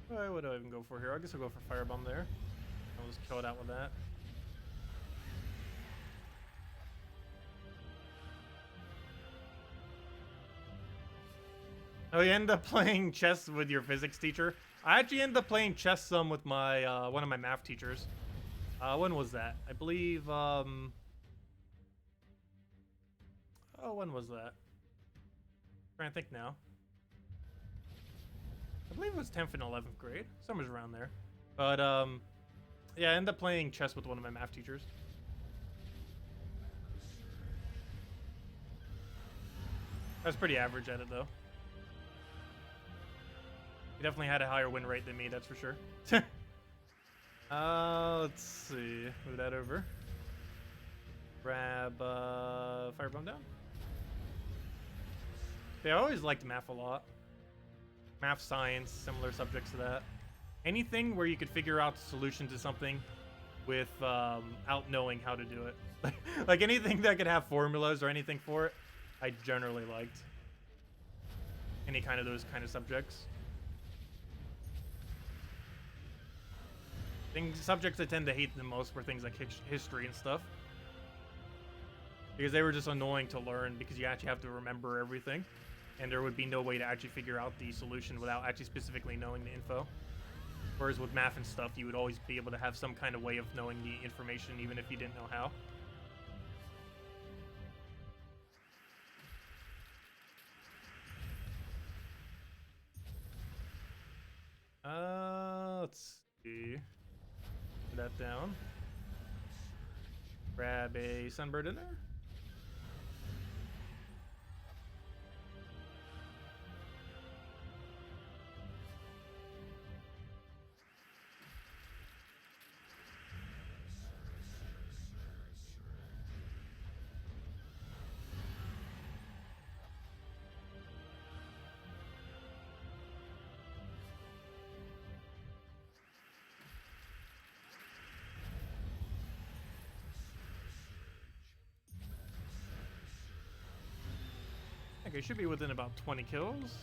What do I even go for here? I guess I'll go for Firebomb there. I'll just kill it out with that. Oh, you end up playing chess with your physics teacher? I actually ended up playing chess some with my one of my math teachers. When was that? I believe Oh, when was that? Trying to think now. I believe it was 10th and 11th grade. Somewhere around there. But, yeah, I ended up playing chess with one of my math teachers. I was pretty average at it, though. He definitely had a higher win rate than me, that's for sure. Let's see. Move that over. Grab, Firebomb down. Yeah, I always liked math a lot. Math, science, similar subjects to that. Anything where you could figure out the solution to something without knowing how to do it. Like anything that could have formulas or anything for it, I generally liked. Any kind of those kind of subjects. Subjects I tend to hate the most were things like history and stuff. Because they were just annoying to learn because you actually have to remember everything. And there would be no way to actually figure out the solution without actually specifically knowing the info. Whereas with math and stuff, you would always be able to have some kind of way of knowing the information even if you didn't know how. Let's see. Put that down. Grab a sunbird in there. Okay, should be within about 20 kills.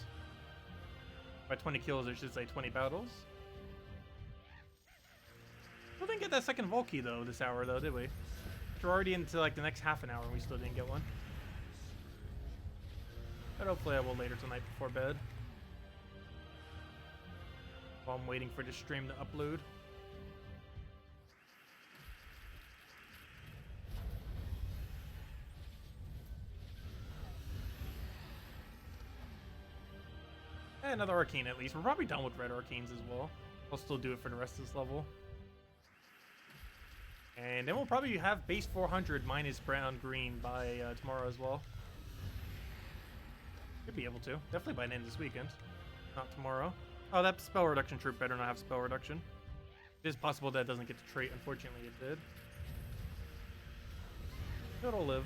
By 20 kills, I should say 20 battles. We didn't get that second Volkey though this hour though, did we? We're already into like the next half an hour and we still didn't get one. But hopefully I will later tonight before bed. While I'm waiting for the stream to upload. Another arcane at least. We're probably done with red arcanes as well. I'll still do it for the rest of this level. And then we'll probably have base 400 minus brown green by tomorrow as well. Could be able to. Definitely by the end of this weekend. Not tomorrow. Oh, that spell reduction troop better not have spell reduction. It is possible that it doesn't get the trait. Unfortunately, it did. It'll live.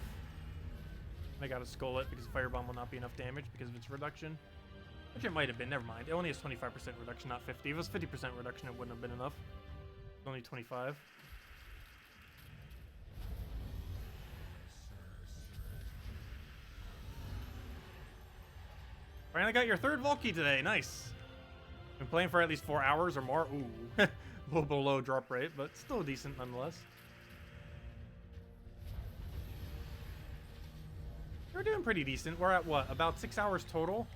I gotta skull it because Firebomb will not be enough damage because of its reduction. Which it might have been, never mind. It only has 25% reduction, not 50. If it was 50% reduction, it wouldn't have been enough. It's only 25. Finally got your third Volkey today, nice. Been playing for at least 4 hours or more. Ooh, a little below drop rate, but still decent nonetheless. We're doing pretty decent. We're at what, about 6 hours total?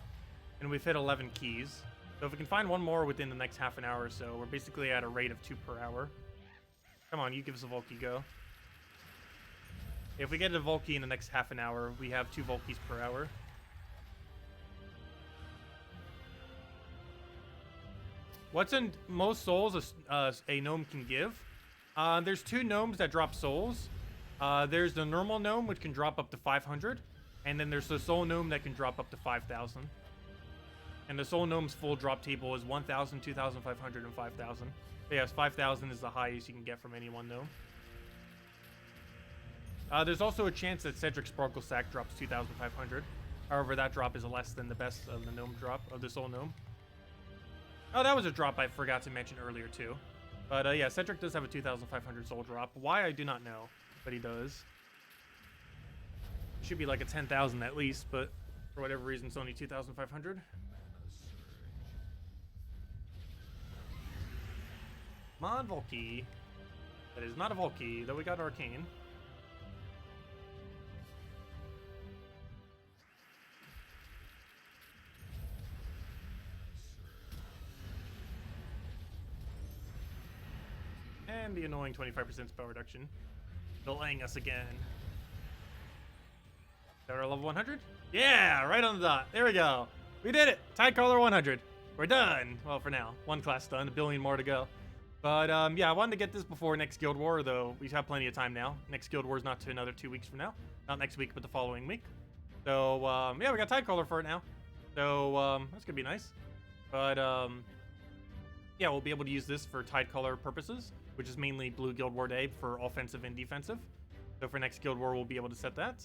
And we've hit 11 keys. So if we can find one more within the next half an hour or so, we're basically at a rate of 2 per hour. Come on, you give us a Volkey go. If we get a Volkey in the next half an hour, we have 2 Volkeys per hour. What's in most souls a gnome can give? There's 2 gnomes that drop souls. There's the normal gnome, which can drop up to 500. And then there's the soul gnome that can drop up to 5,000. And the Soul Gnome's full drop table is 1,000, 2,500, and 5,000. But yes, 5,000 is the highest you can get from any one gnome. There's also a chance that Cedric Sparkle Sack drops 2,500. However, that drop is less than the best of the gnome drop, of the Soul Gnome. Oh, that was a drop I forgot to mention earlier too. But yeah, Cedric does have a 2,500 soul drop. Why, I do not know, but he does. Should be like a 10,000 at least, but for whatever reason, it's only 2,500. Come on, Volkey. That is not a Volkey, though we got Arcane. And the annoying 25% spell reduction. Delaying us again. Got our level 100? Yeah, right on the dot. There we go. We did it. Tidecaller 100. We're done. Well, for now. One class done. A billion more to go. But, yeah, I wanted to get this before next Guild War, though we have plenty of time now. Next Guild War is not to another 2 weeks from now. Not next week, but the following week. So, yeah, we got Tidecaller for it now. So, that's gonna be nice. But, yeah, we'll be able to use this for Tidecaller purposes, which is mainly Blue Guild War Day for offensive and defensive. So for next Guild War, we'll be able to set that.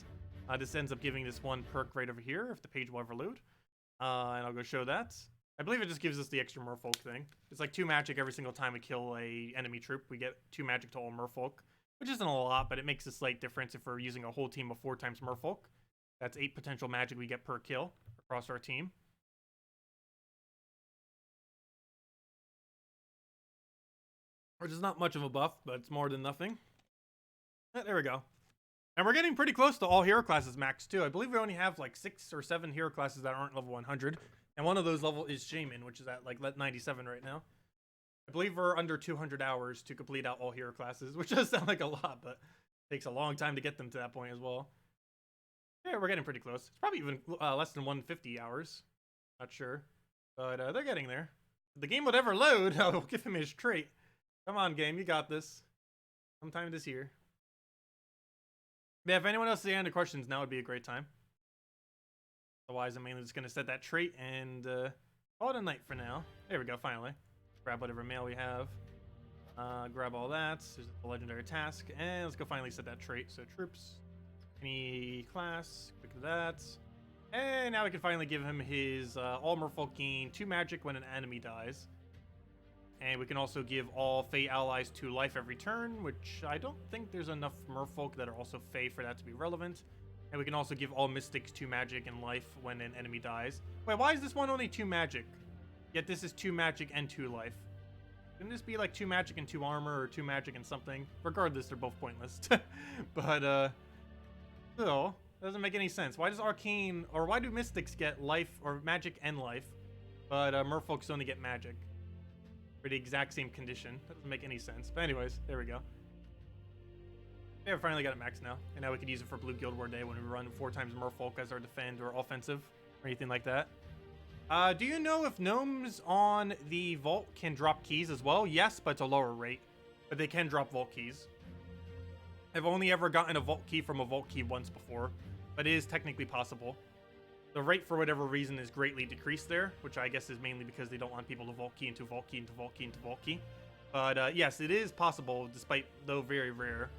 This ends up giving this one perk right over here, if the page will ever load. And I'll go show that. I believe it just gives us the extra merfolk thing. It's like 2 magic every single time we kill a enemy troop. We get 2 magic to all merfolk, which isn't a lot, but it makes a slight difference if we're using a whole team of 4 times merfolk. That's 8 potential magic we get per kill across our team. Which is not much of a buff, but it's more than nothing. There we go. And we're getting pretty close to all hero classes max too. I believe we only have like 6 or 7 hero classes that aren't level 100. And one of those level is Shaman, which is at like 97 right now. I believe we're under 200 hours to complete out all hero classes, which does sound like a lot, but it takes a long time to get them to that point as well. Yeah, we're getting pretty close. It's probably even less than 150 hours. Not sure. But they're getting there. If the game would ever load, I'll give him his trait. Come on, game. You got this. Sometime this year. Yeah, if anyone else has any questions, now would be a great time. Otherwise, I'm mainly just going to set that trait and call it a night for now. There we go, finally. Grab whatever mail we have. Grab all that. There's a legendary task. And let's go finally set that trait. So, troops. Any class. Quick to that. And now we can finally give him his all merfolk gain 2 magic when an enemy dies. And we can also give all Fey allies 2 life every turn, which I don't think there's enough merfolk that are also Fey for that to be relevant. And we can also give all mystics 2 magic and life when an enemy dies. Wait, why is this one only 2 magic? Yet this is 2 magic and 2 life. Couldn't this be like 2 magic and 2 armor or 2 magic and something? Regardless, they're both pointless. But, still, doesn't make any sense. Why does Arcane, or why do mystics get life or magic and life, but merfolks only get magic? For the exact same condition. That doesn't make any sense. But anyways, there we go. Yeah, we finally got it max now. And now we can use it for Blue Guild War Day when we run 4 times merfolk as our defend or offensive or anything like that. Do you know if gnomes on the vault can drop keys as well? Yes, but it's a lower rate. But they can drop vault keys. I've only ever gotten a vault key from a vault key once before, but it is technically possible. The rate, for whatever reason, is greatly decreased there, which I guess is mainly because they don't want people to vault key into vault key into vault key into vault key. But yes, it is possible, despite though very rare,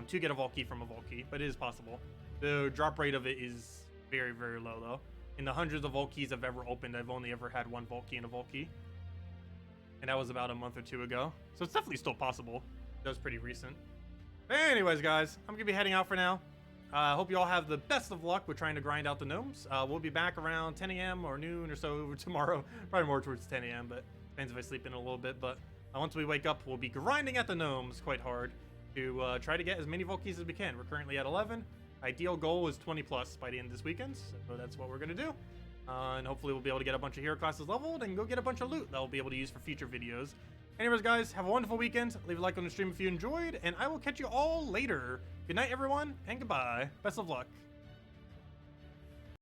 to get a vault key from a vault key, but it is possible. The drop rate of it is very, very low, though. In the hundreds of vault keys I've ever opened, I've only ever had 1 vault key in a vault key. And that was about a month or 2 ago. So it's definitely still possible. That was pretty recent. But anyways, guys, I'm going to be heading out for now. I hope you all have the best of luck with trying to grind out the gnomes. We'll be back around 10 a.m. or noon or so tomorrow. Probably more towards 10 a.m., but depends if I sleep in a little bit. But once we wake up, we'll be grinding at the gnomes quite hard to try to get as many vault keys as we can. We're currently at 11. Ideal goal is 20 plus by the end of this weekend, so that's what we're going to do. And hopefully we'll be able to get a bunch of hero classes leveled and go get a bunch of loot that we'll be able to use for future videos. Anyways, guys, have a wonderful weekend. Leave a like on the stream if you enjoyed, and I will catch you all later. Good night, everyone, and goodbye. Best of luck.